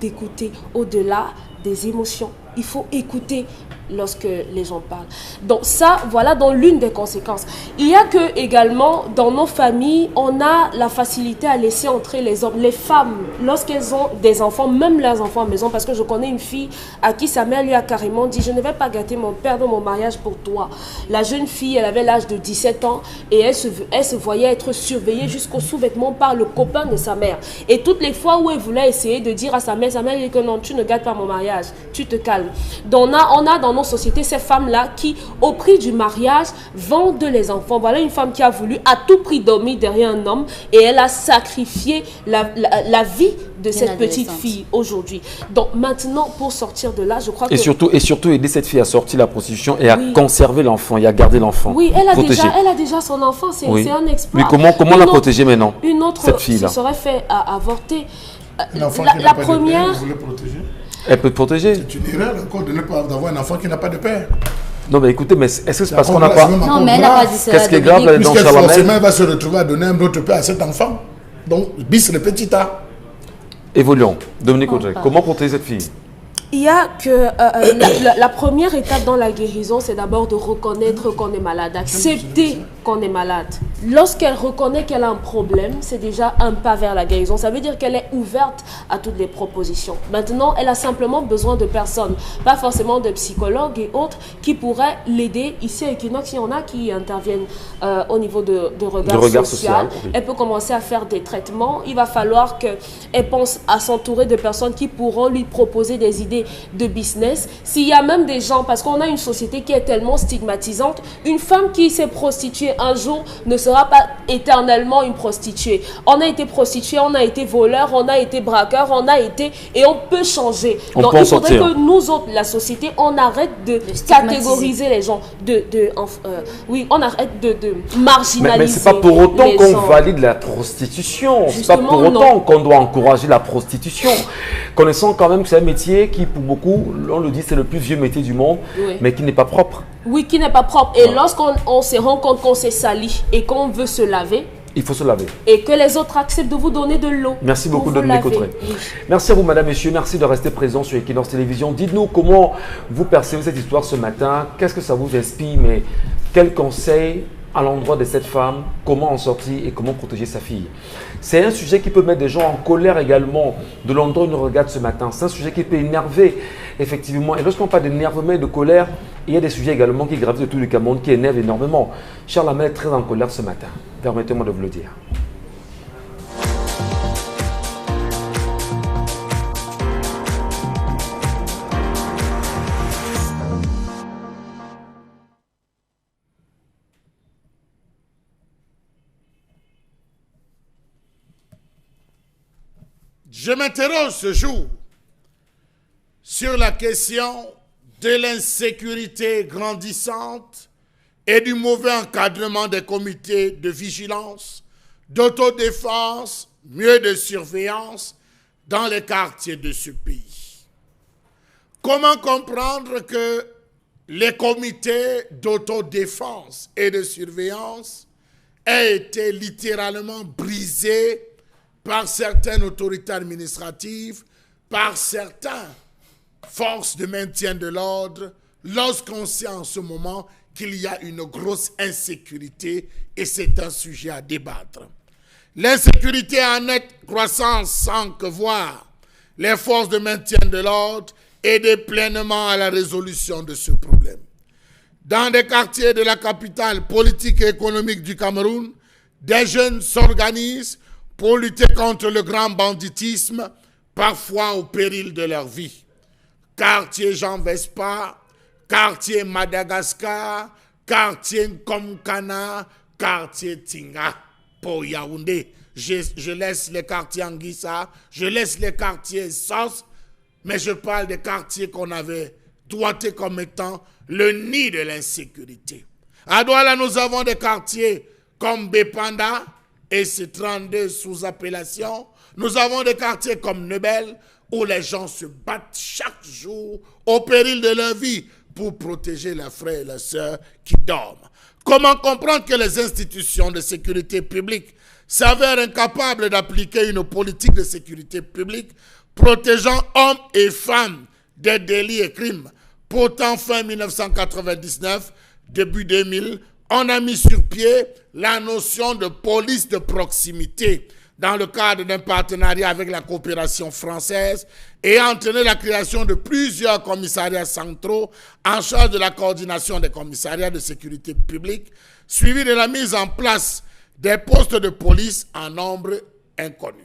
d'écouter au-delà des émotions. il faut écouter lorsque les gens parlent. Donc ça, voilà dans l'une des conséquences. Il y a que également, dans nos familles, on a la facilité à laisser entrer les hommes, les femmes, lorsqu'elles ont des enfants, même leurs enfants à la maison, parce que je connais une fille à qui sa mère lui a carrément dit « Je ne vais pas gâter mon père dans mon mariage pour toi ». La jeune fille, elle avait l'âge de 17 ans et elle se voyait être surveillée jusqu'au sous-vêtement par le copain de sa mère. Et toutes les fois où elle voulait essayer de dire à sa mère dit que non, tu ne gâtes pas mon mariage, tu te calmes. Donc on a dans nos sociétés ces femmes-là qui, au prix du mariage, vendent les enfants. Voilà une femme qui a voulu à tout prix dormir derrière un homme et elle a sacrifié la vie de cette petite fille aujourd'hui. Donc maintenant, pour sortir de là, je crois que... Et surtout aider cette fille à sortir de la prostitution et à conserver l'enfant et à garder l'enfant. Oui, elle a déjà son enfant, c'est un exploit. Mais comment la protéger maintenant, une autre, cette fille-là? se serait fait à avorter. La première... Vous voulez protéger? Elle peut protéger. C'est une erreur encore de ne pas avoir un enfant qui n'a pas de père. Non, mais écoutez, mais est-ce que c'est parce qu'on n'a pas... Non, mais elle n'a pas dit ça. Qu'est-ce qui est grave là-dedans, Puisqu'elle forcément va se retrouver à donner un autre père à cet enfant. Donc, bis le petit A. Évoluons. Dominique Audrey, comment protéger cette fille? Il y a que la première étape dans la guérison, c'est d'abord de reconnaître qu'on est malade, d'accepter qu'on est malade. Lorsqu'elle reconnaît qu'elle a un problème, c'est déjà un pas vers la guérison. Ça veut dire qu'elle est ouverte à toutes les propositions. Maintenant, elle a simplement besoin de personnes, pas forcément de psychologues et autres, qui pourraient l'aider. Ici à Equinox, il y en a qui interviennent au niveau de regard social. Oui. Elle peut commencer à faire des traitements. Il va falloir qu'elle pense à s'entourer de personnes qui pourront lui proposer des idées de business. S'il y a même des gens, parce qu'on a une société qui est tellement stigmatisante, une femme qui s'est prostituée un jour ne sera pas éternellement une prostituée. On a été prostituée, on a été voleur, on a été braqueur, on a été... Et on peut changer. Donc il faudrait que nous autres, la société, on arrête de catégoriser les gens, oui, on arrête de marginaliser. Mais c'est pas pour autant qu'on valide la prostitution. C'est pas pour autant qu'on doit encourager la prostitution. Connaissant quand même que c'est un métier qui, pour beaucoup, on le dit, c'est le plus vieux métier du monde, mais qui n'est pas propre. Oui, qui n'est pas propre. Et lorsqu'on se rend compte qu'on s'est sali et qu'on veut se laver, il faut se laver. Et que les autres acceptent de vous donner de l'eau. Merci beaucoup, Dominique Audrey. Merci à vous, madame, messieurs. Merci de rester présents sur Equinox Télévision. Dites-nous comment vous percevez cette histoire ce matin. Qu'est-ce que ça vous inspire? Mais quels conseils à l'endroit de cette femme? Comment en sortir et comment protéger sa fille? C'est un sujet qui peut mettre des gens en colère également de l'endroit où nous regardent ce matin. C'est un sujet qui peut énerver, effectivement. Et lorsqu'on parle d'énervement et de colère, il y a des sujets également qui gravitent de tout le Cameroun, qui énervent énormément. Charles Hamel est très en colère ce matin. Permettez-moi de vous le dire. Je m'interroge ce jour sur la question de l'insécurité grandissante et du mauvais encadrement des comités de vigilance, d'autodéfense, mieux de surveillance dans les quartiers de ce pays. Comment comprendre que les comités d'autodéfense et de surveillance aient été littéralement brisés par certaines autorités administratives, par certaines forces de maintien de l'ordre, lorsqu'on sait en ce moment qu'il y a une grosse insécurité et c'est un sujet à débattre. L'insécurité en nette croissance sans que voir les forces de maintien de l'ordre aider pleinement à la résolution de ce problème. Dans des quartiers de la capitale politique et économique du Cameroun, des jeunes s'organisent pour lutter contre le grand banditisme, parfois au péril de leur vie. Quartier Jean Vespa, quartier Madagascar, quartier Nkomkana, quartier Tinga, pour Yaoundé. Je laisse les quartiers Anguissa, je laisse les quartiers Sos, mais je parle des quartiers qu'on avait doigtés comme étant le nid de l'insécurité. À Douala, nous avons des quartiers comme Bepanda, et c'est 32 sous appellation. Nous avons des quartiers comme Nebel, où les gens se battent chaque jour au péril de leur vie pour protéger leurs frères et leurs sœurs qui dorment. Comment comprendre que les institutions de sécurité publique s'avèrent incapables d'appliquer une politique de sécurité publique protégeant hommes et femmes des délits et crimes. Pourtant, fin 1999, début 2000, on a mis sur pied la notion de police de proximité dans le cadre d'un partenariat avec la coopération française et a entraîné la création de plusieurs commissariats centraux en charge de la coordination des commissariats de sécurité publique, suivi de la mise en place des postes de police en nombre inconnu.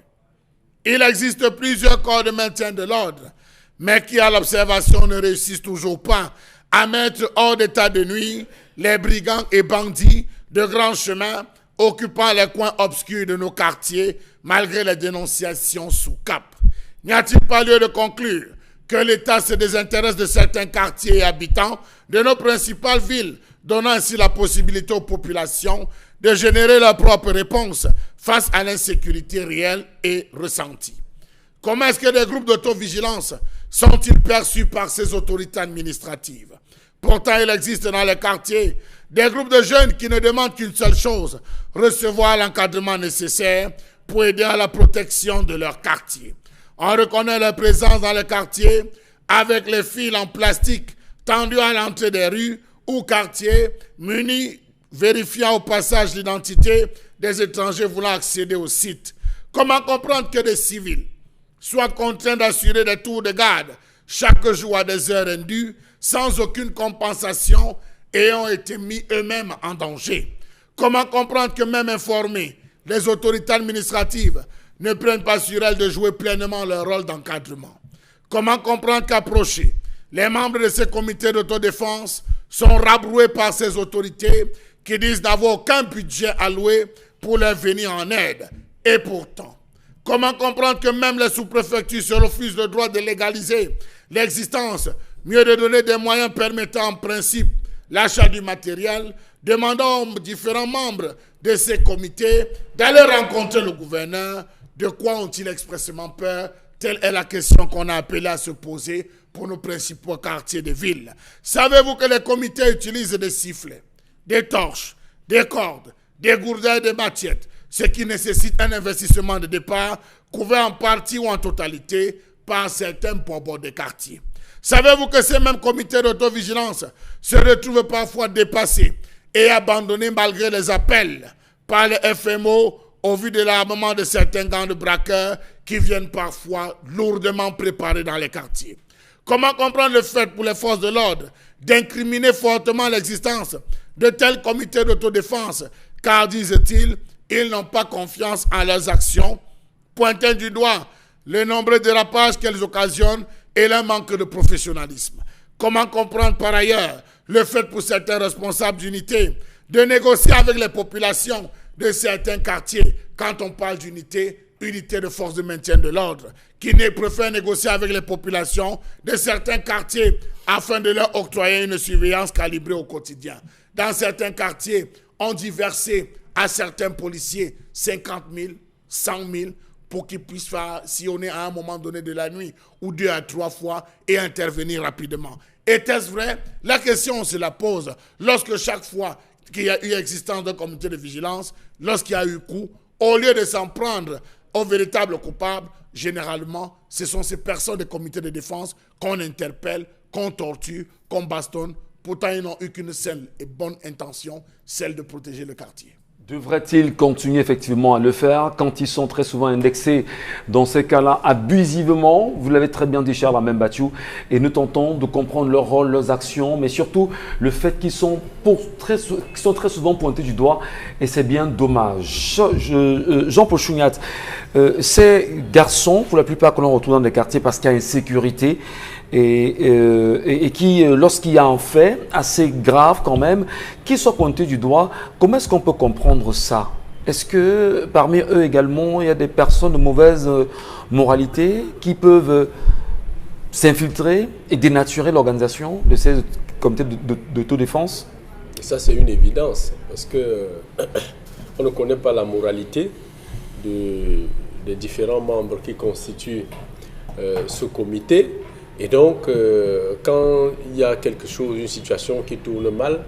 Il existe plusieurs corps de maintien de l'ordre, mais qui à l'observation ne réussissent toujours pas à mettre hors d'état de nuire les brigands et bandits de grands chemins occupant les coins obscurs de nos quartiers malgré les dénonciations sous cap. N'y a-t-il pas lieu de conclure que l'État se désintéresse de certains quartiers et habitants de nos principales villes, donnant ainsi la possibilité aux populations de générer leur propre réponse face à l'insécurité réelle et ressentie? Comment est-ce que des groupes d'autovigilance sont-ils perçus par ces autorités administratives? Pourtant, il existe dans les quartiers des groupes de jeunes qui ne demandent qu'une seule chose, recevoir l'encadrement nécessaire pour aider à la protection de leur quartier. On reconnaît leur présence dans les quartiers avec les fils en plastique tendus à l'entrée des rues ou quartiers munis, vérifiant au passage l'identité des étrangers voulant accéder au site. Comment comprendre que des civils soient contraints d'assurer des tours de garde chaque jour à des heures indues, sans aucune compensation et ont été mis eux-mêmes en danger? Comment comprendre que même informés, les autorités administratives ne prennent pas sur elles de jouer pleinement leur rôle d'encadrement? Comment comprendre qu'approchés, les membres de ces comités d'autodéfense sont rabroués par ces autorités qui disent n'avoir aucun budget alloué pour leur venir en aide? Et pourtant, comment comprendre que même les sous-préfectures se refusent le droit de légaliser l'existence, mieux de donner des moyens permettant en principe l'achat du matériel, demandant aux différents membres de ces comités d'aller rencontrer le gouverneur? De quoi ont-ils expressément peur? Telle est la question qu'on a appelé à se poser pour nos principaux quartiers de ville. Savez-vous que les comités utilisent des sifflets, des torches, des cordes, des gourdins et des machettes, ce qui nécessite un investissement de départ couvert en partie ou en totalité par certains bobos des quartiers? Savez-vous que ces mêmes comités d'autovigilance se retrouvent parfois dépassés et abandonnés malgré les appels par les FMO au vu de l'armement de certains gangs de braqueurs qui viennent parfois lourdement préparés dans les quartiers? Comment comprendre le fait pour les forces de l'ordre d'incriminer fortement l'existence de tels comités d'autodéfense, car, disent-ils, ils n'ont pas confiance en leurs actions, pointant du doigt les nombreux dérapages qu'elles occasionnent et leur manque de professionnalisme? Comment comprendre par ailleurs le fait pour certains responsables d'unité de négocier avec les populations de certains quartiers quand on parle d'unité, unité de force de maintien de l'ordre, qui préfèrent négocier avec les populations de certains quartiers afin de leur octroyer une surveillance calibrée au quotidien? Dans certains quartiers, on dit verser à certains policiers 50 000, 100 000 pour qu'ils puissent faire sillonner à un moment donné de la nuit ou 2 à 3 fois et intervenir rapidement. Était-ce vrai? La question, on se la pose lorsque chaque fois qu'il y a eu existence d'un comité de vigilance, lorsqu'il y a eu coup, au lieu de s'en prendre aux véritables coupables, généralement, ce sont ces personnes des comités de défense qu'on interpelle, qu'on torture, qu'on bastonne. Pourtant, ils n'ont eu qu'une seule et bonne intention, celle de protéger le quartier. Devrait-il continuer effectivement à le faire quand ils sont très souvent indexés dans ces cas-là abusivement? Vous l'avez très bien dit, cher Lamine Bachou, et nous tentons de comprendre leur rôle, leurs actions, mais surtout le fait qu'ils sont, très souvent pointés du doigt, et c'est bien dommage. Jean-Paul Chouniat, ces garçons, pour la plupart que l'on retrouve dans les quartiers parce qu'il y a insécurité, et qui, lorsqu'il y a un fait assez grave quand même, qui soit pointé du doigt, comment est-ce qu'on peut comprendre ça? Est-ce que parmi eux également, il y a des personnes de mauvaise moralité qui peuvent s'infiltrer et dénaturer l'organisation de ces comités d'autodéfense? Et ça, c'est une évidence, parce que on ne connaît pas la moralité des différents membres qui constituent ce comité. Et donc, quand il y a quelque chose, une situation qui tourne mal,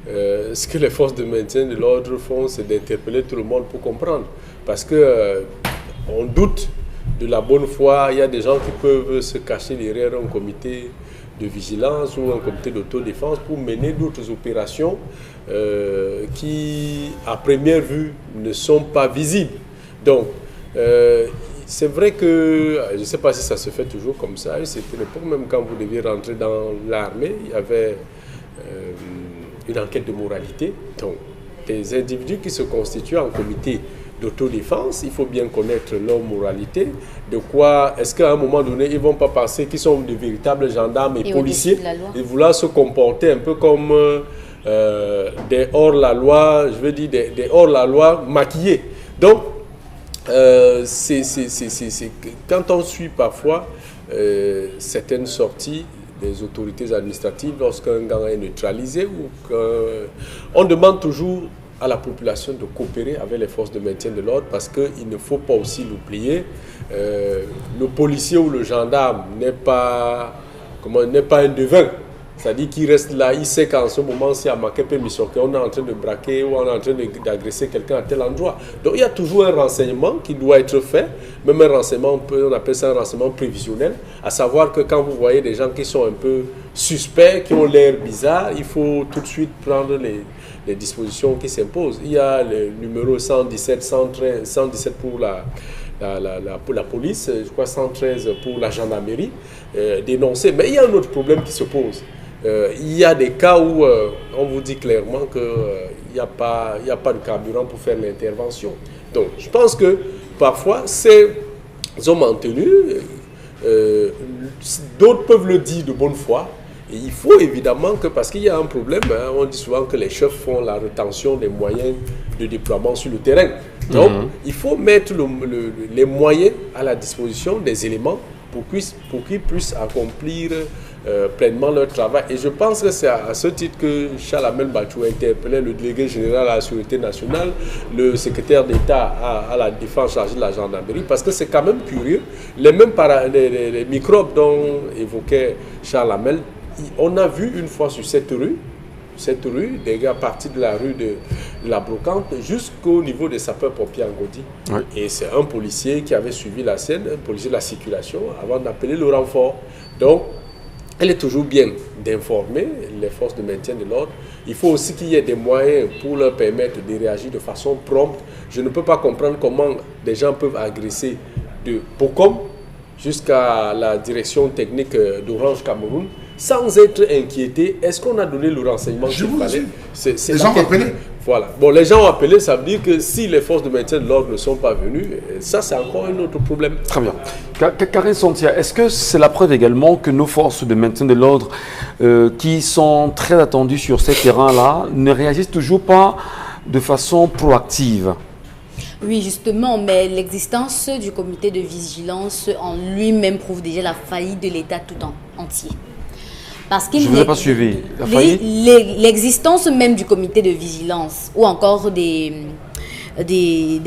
ce que les forces de maintien de l'ordre font, c'est d'interpeller tout le monde pour comprendre. Parce qu'on doute de la bonne foi. Il y a des gens qui peuvent se cacher derrière un comité de vigilance ou un comité d'autodéfense pour mener d'autres opérations qui, à première vue, ne sont pas visibles. Donc, c'est vrai que, je ne sais pas si ça se fait toujours comme ça, c'était l'époque même quand vous deviez rentrer dans l'armée, il y avait une enquête de moralité. Donc, des individus qui se constituent en comité d'autodéfense, il faut bien connaître leur moralité, de quoi est-ce qu'à un moment donné, ils ne vont pas penser qu'ils sont de véritables gendarmes et policiers et vouloir se comporter un peu comme des hors-la-loi, je veux dire des hors-la-loi maquillés. Donc, quand on suit parfois certaines sorties des autorités administratives lorsqu'un gang est neutralisé, ou on demande toujours à la population de coopérer avec les forces de maintien de l'ordre, parce qu'il ne faut pas aussi l'oublier, le policier ou le gendarme n'est pas un devin. C'est-à-dire qu'il reste là, il sait qu'en ce moment, si à Makepe Missoké, on est en train de braquer ou on est en train d'agresser quelqu'un à tel endroit. Donc il y a toujours un renseignement qui doit être fait, même un renseignement, on appelle ça un renseignement prévisionnel, à savoir que quand vous voyez des gens qui sont un peu suspects, qui ont l'air bizarres, il faut tout de suite prendre les dispositions qui s'imposent. Il y a le numéro 117, 117 pour la police, je crois 113 pour la gendarmerie, dénoncer. Mais il y a un autre problème qui se pose. Il y a des cas où on vous dit clairement qu'il n'y a pas de carburant pour faire l'intervention. Donc, je pense que parfois, ces hommes en tenue, d'autres peuvent le dire de bonne foi. Et il faut évidemment que, parce qu'il y a un problème, hein, on dit souvent que les chefs font la rétention des moyens de déploiement sur le terrain. Donc, il faut mettre les moyens à la disposition des éléments pour qu'ils puissent accomplir pleinement leur travail. Et je pense que c'est à ce titre que Charles Amel Bachou a interpellé le délégué général à la Sûreté nationale, le secrétaire d'État à la défense chargé de la gendarmerie, parce que c'est quand même curieux. Les microbes dont évoquait Charles Amel, on a vu une fois sur cette rue, des gars partis de la rue de la Brocante jusqu'au niveau des sapeurs-pompiers en Godi. Oui. Et c'est un policier qui avait suivi la scène, un policier de la circulation, avant d'appeler le renfort. Donc, elle est toujours bien d'informer les forces de maintien de l'ordre. Il faut aussi qu'il y ait des moyens pour leur permettre de réagir de façon prompte. Je ne peux pas comprendre comment des gens peuvent agresser de Pocom jusqu'à la direction technique d'Orange Cameroun sans être inquiétés. Est-ce qu'on a donné le renseignement qu'il fallait? Les gens ont appelé. Voilà. Bon, les gens ont appelé, ça veut dire que si les forces de maintien de l'ordre ne sont pas venues, ça c'est encore un autre problème. Très bien. Karine Santia, est-ce que c'est la preuve également que nos forces de maintien de l'ordre, qui sont très attendues sur ces terrains-là, ne réagissent toujours pas de façon proactive? Oui, justement, mais l'existence du comité de vigilance en lui-même prouve déjà la faillite de l'État tout entier. Parce qu'il je ne vous ai pas suivi. La faillite? L'existence même du comité de vigilance ou encore des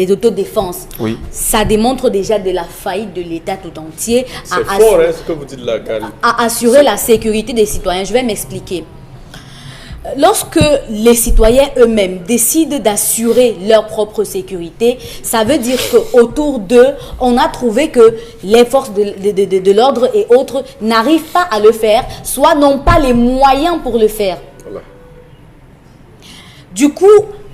autodéfenses, oui, ça démontre déjà de la faillite de l'État tout entier. C'est fort, hein, ce que vous dites là, Karine. À assurer la sécurité des citoyens. Je vais m'expliquer. Lorsque les citoyens eux-mêmes décident d'assurer leur propre sécurité, ça veut dire qu'autour d'eux, on a trouvé que les forces de l'ordre et autres n'arrivent pas à le faire, soit n'ont pas les moyens pour le faire. Voilà. Du coup,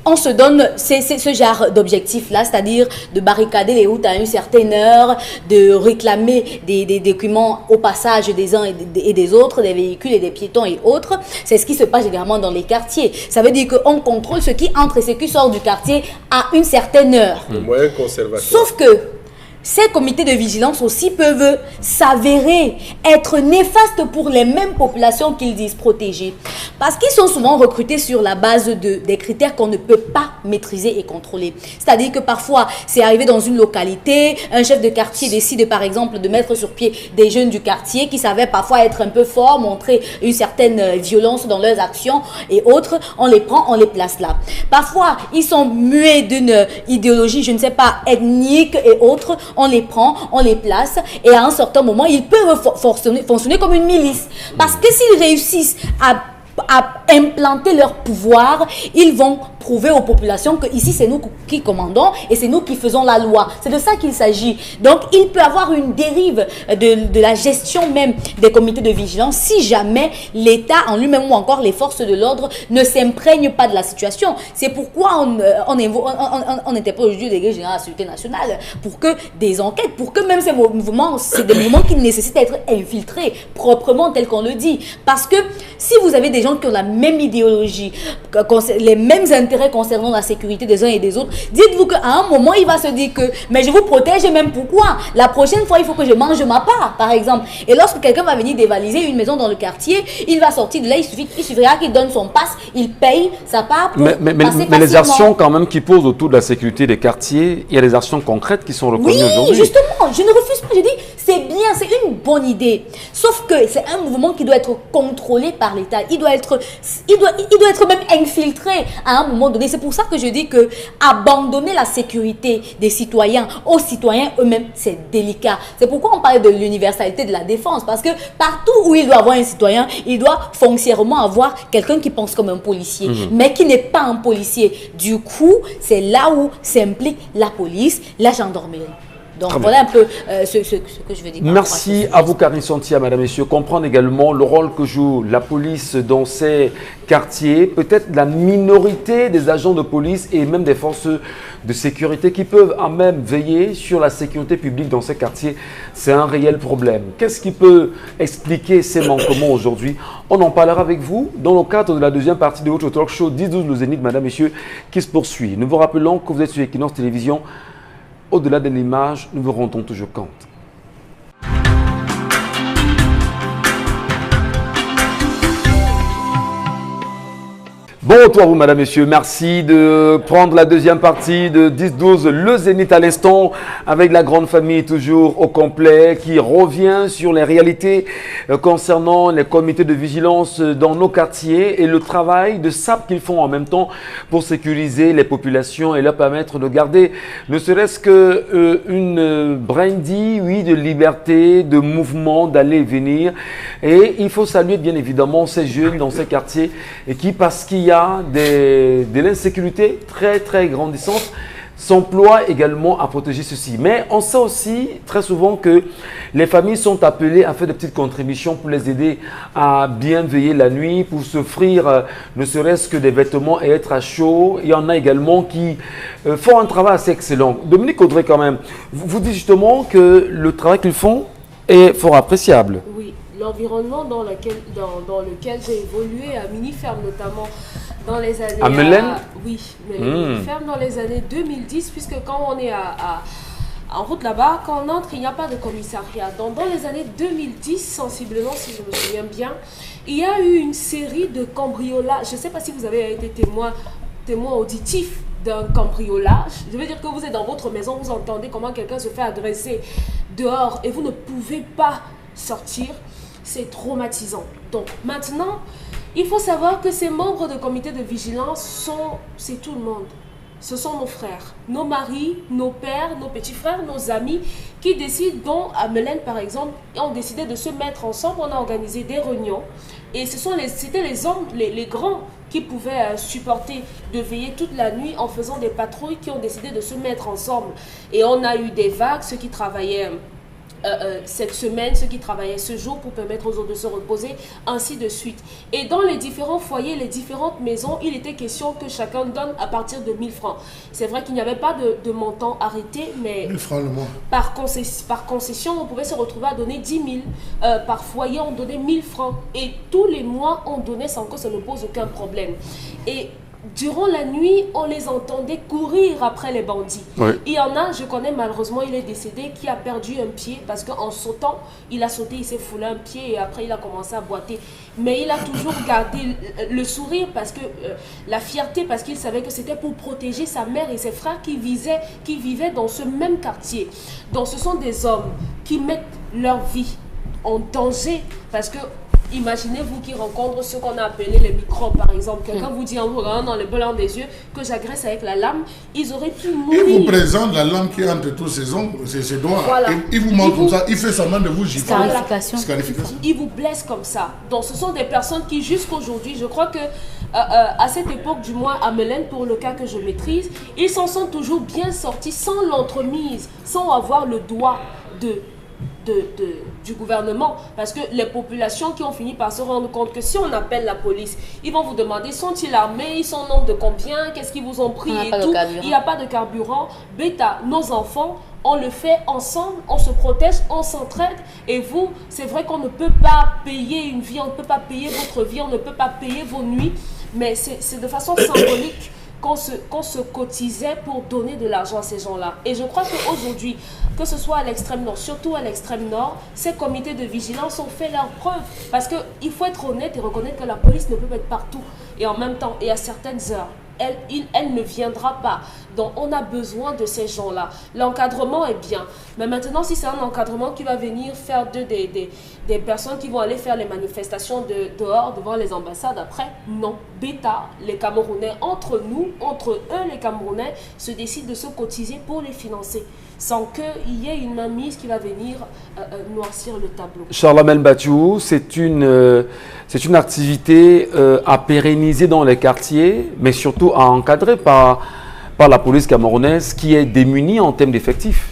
on se donne ce genre d'objectif-là, c'est-à-dire de barricader les routes à une certaine heure, de réclamer des documents au passage des uns et des autres, des véhicules et des piétons et autres. C'est ce qui se passe généralement dans les quartiers. Ça veut dire qu'on contrôle ce qui entre et ce qui sort du quartier à une certaine heure. Le moyen conservateur. Sauf que ces comités de vigilance aussi peuvent s'avérer être néfastes pour les mêmes populations qu'ils disent protéger. Parce qu'ils sont souvent recrutés sur la base des critères qu'on ne peut pas maîtriser et contrôler. C'est-à-dire que parfois, c'est arrivé dans une localité, un chef de quartier décide par exemple de mettre sur pied des jeunes du quartier qui savaient parfois être un peu forts, montrer une certaine violence dans leurs actions et autres. On les prend, on les place là. Parfois, ils sont muets d'une idéologie, je ne sais pas, ethnique et autres. On les prend, on les place et à un certain moment, ils peuvent fonctionner comme une milice. Parce que s'ils réussissent à implanter leur pouvoir, ils vont prouver aux populations que ici c'est nous qui commandons et c'est nous qui faisons la loi. C'est de ça qu'il s'agit. Donc il peut y avoir une dérive de la gestion même des comités de vigilance si jamais l'État en lui-même ou encore les forces de l'ordre ne s'imprègnent pas de la situation. C'est pourquoi on interpelle aujourd'hui le délégué général de la sécurité nationale pour que des enquêtes, pour que même ces mouvements, c'est des mouvements qui nécessitent d'être infiltrés proprement tel qu'on le dit. Parce que si vous avez des gens qui ont la même idéologie, les mêmes intérêts concernant la sécurité des uns et des autres, dites-vous qu'à un moment, il va se dire que, mais je vous protège et même pourquoi? La prochaine fois, il faut que je mange ma part, par exemple. Et lorsque quelqu'un va venir dévaliser une maison dans le quartier, il va sortir de là, il suffira qu'il donne son passe, il paye sa part pour mais les actions quand même qui posent autour de la sécurité des quartiers, il y a des actions concrètes qui sont reconnues aujourd'hui. Oui, justement, je ne refuse pas, je dis, c'est bien, c'est une bonne idée. Sauf que c'est un mouvement qui doit être contrôlé par l'État. Il doit être même infiltré à un moment donné. C'est pour ça que je dis que abandonner la sécurité des citoyens aux citoyens eux-mêmes, c'est délicat. C'est pourquoi on parle de l'universalité de la défense. Parce que partout où il doit avoir un citoyen, il doit foncièrement avoir quelqu'un qui pense comme un policier, mais qui n'est pas un policier. Du coup, c'est là où s'implique la police, la gendarmerie. Donc voilà un peu ce que je veux dire. Merci à vous Karine Santia, madame, messieurs. Comprendre également le rôle que joue la police dans ces quartiers, peut-être la minorité des agents de police et même des forces de sécurité qui peuvent à même veiller sur la sécurité publique dans ces quartiers. C'est un réel problème. Qu'est-ce qui peut expliquer ces manquements aujourd'hui? On en parlera avec vous dans le cadre de la deuxième partie de votre talk show 10-12 le Zénith, madame, messieurs, qui se poursuit. Nous vous rappelons que vous êtes sur Equinox Télévision. Au-delà de l'image, nous vous rendons toujours compte. Bon retour à vous, madame, messieurs. Merci de prendre la deuxième partie de 10-12, le Zénith à l'instant, avec la grande famille toujours au complet, qui revient sur les réalités concernant les comités de vigilance dans nos quartiers et le travail de sape qu'ils font en même temps pour sécuriser les populations et leur permettre de garder ne serait-ce qu'une brindille, oui, de liberté, de mouvement, d'aller et venir. Et il faut saluer bien évidemment ces jeunes dans ces quartiers et qui, parce qu'il y a de l'insécurité très très grandissante, s'emploient également à protéger ceci. Mais on sait aussi très souvent que les familles sont appelées à faire des petites contributions pour les aider à bien veiller la nuit, pour s'offrir ne serait-ce que des vêtements et être à chaud. Il y en a également qui font un travail assez excellent. Dominique Audrey, quand même, vous dites justement que le travail qu'ils font est fort appréciable. Oui, l'environnement dans lequel j'ai évolué à Mini-Ferme notamment, dans les années... À Melaine? Oui, Mini-Ferme dans les années 2010, puisque quand on est en route là-bas, quand on entre, il n'y a pas de commissariat. Donc dans les années 2010, sensiblement, si je me souviens bien, il y a eu une série de cambriolages. Je ne sais pas si vous avez été témoin auditif d'un cambriolage. Je veux dire que vous êtes dans votre maison, vous entendez comment quelqu'un se fait agresser dehors et vous ne pouvez pas sortir. C'est traumatisant. Donc maintenant, il faut savoir que ces membres de comité de vigilance c'est tout le monde. Ce sont nos frères, nos maris, nos pères, nos petits frères, nos amis qui décident, dont à Melaine par exemple, ont décidé de se mettre ensemble. On a organisé des réunions et c'était les hommes, les grands qui pouvaient supporter de veiller toute la nuit en faisant des patrouilles, qui ont décidé de se mettre ensemble. Et on a eu des vagues, ceux qui travaillaient cette semaine, ceux qui travaillaient ce jour pour permettre aux autres de se reposer, ainsi de suite. Et dans les différents foyers, les différentes maisons, il était question que chacun donne à partir de 1000 francs. C'est vrai qu'il n'y avait pas de montant arrêté, mais 1000 francs le mois. Par concession, on pouvait se retrouver à donner 10 000. Par foyer, on donnait 1000 francs. Et tous les mois, on donnait sans que ça ne pose aucun problème. Et durant la nuit, on les entendait courir après les bandits. Oui. Il y en a, je connais malheureusement, il est décédé, qui a perdu un pied parce qu'en sautant, il a sauté, il s'est foulé un pied et après il a commencé à boiter. Mais il a toujours gardé le sourire parce que la fierté, parce qu'il savait que c'était pour protéger sa mère et ses frères qui vivaient dans ce même quartier. Donc ce sont des hommes qui mettent leur vie en danger parce que Imaginez-vous qui rencontre ce qu'on a appelé les microbes, par exemple. Quelqu'un vous dit en vous regardant dans le blanc des yeux que j'agresse avec la lame, ils auraient pu mourir. Il vous présente la lame qui est entre tous ses ongles, ses doigts. Voilà. Il vous montre comme ça, il fait semblant de vous gifler. Scarification. Ils vous blessent comme ça. Donc ce sont des personnes qui jusqu'aujourd'hui, je crois que à cette époque, du moins à Mélène, pour le cas que je maîtrise, ils s'en sont toujours bien sortis sans l'entremise, sans avoir le doigt du gouvernement, parce que les populations qui ont fini par se rendre compte que si on appelle la police, ils vont vous demander sont-ils armés, ils sont au nombre de combien, qu'est-ce qu'ils vous ont pris et tout. Il n'y a pas de carburant. Bêta, nos enfants, on le fait ensemble, on se protège, on s'entraide. Et vous, c'est vrai qu'on ne peut pas payer une vie, on ne peut pas payer votre vie, on ne peut pas payer vos nuits, mais c'est de façon symbolique qu'on se cotisait pour donner de l'argent à ces gens-là. Et je crois qu'aujourd'hui, que ce soit à l'extrême nord, surtout à l'extrême nord, ces comités de vigilance ont fait leurs preuves. Parce qu'il faut être honnête et reconnaître que la police ne peut pas être partout. Et en même temps, et à certaines heures, elle ne viendra pas. Donc on a besoin de ces gens-là. L'encadrement est bien. Mais maintenant, si c'est un encadrement qui va venir faire des personnes qui vont aller faire les manifestations dehors, devant les ambassades après, non. Bêta, les Camerounais, entre eux les Camerounais, se décident de se cotiser pour les financer. Sans qu'il y ait une mainmise qui va venir noircir le tableau. Charles Batchou, c'est une activité à pérenniser dans les quartiers, mais surtout à encadrer par la police camerounaise qui est démunie en termes d'effectifs.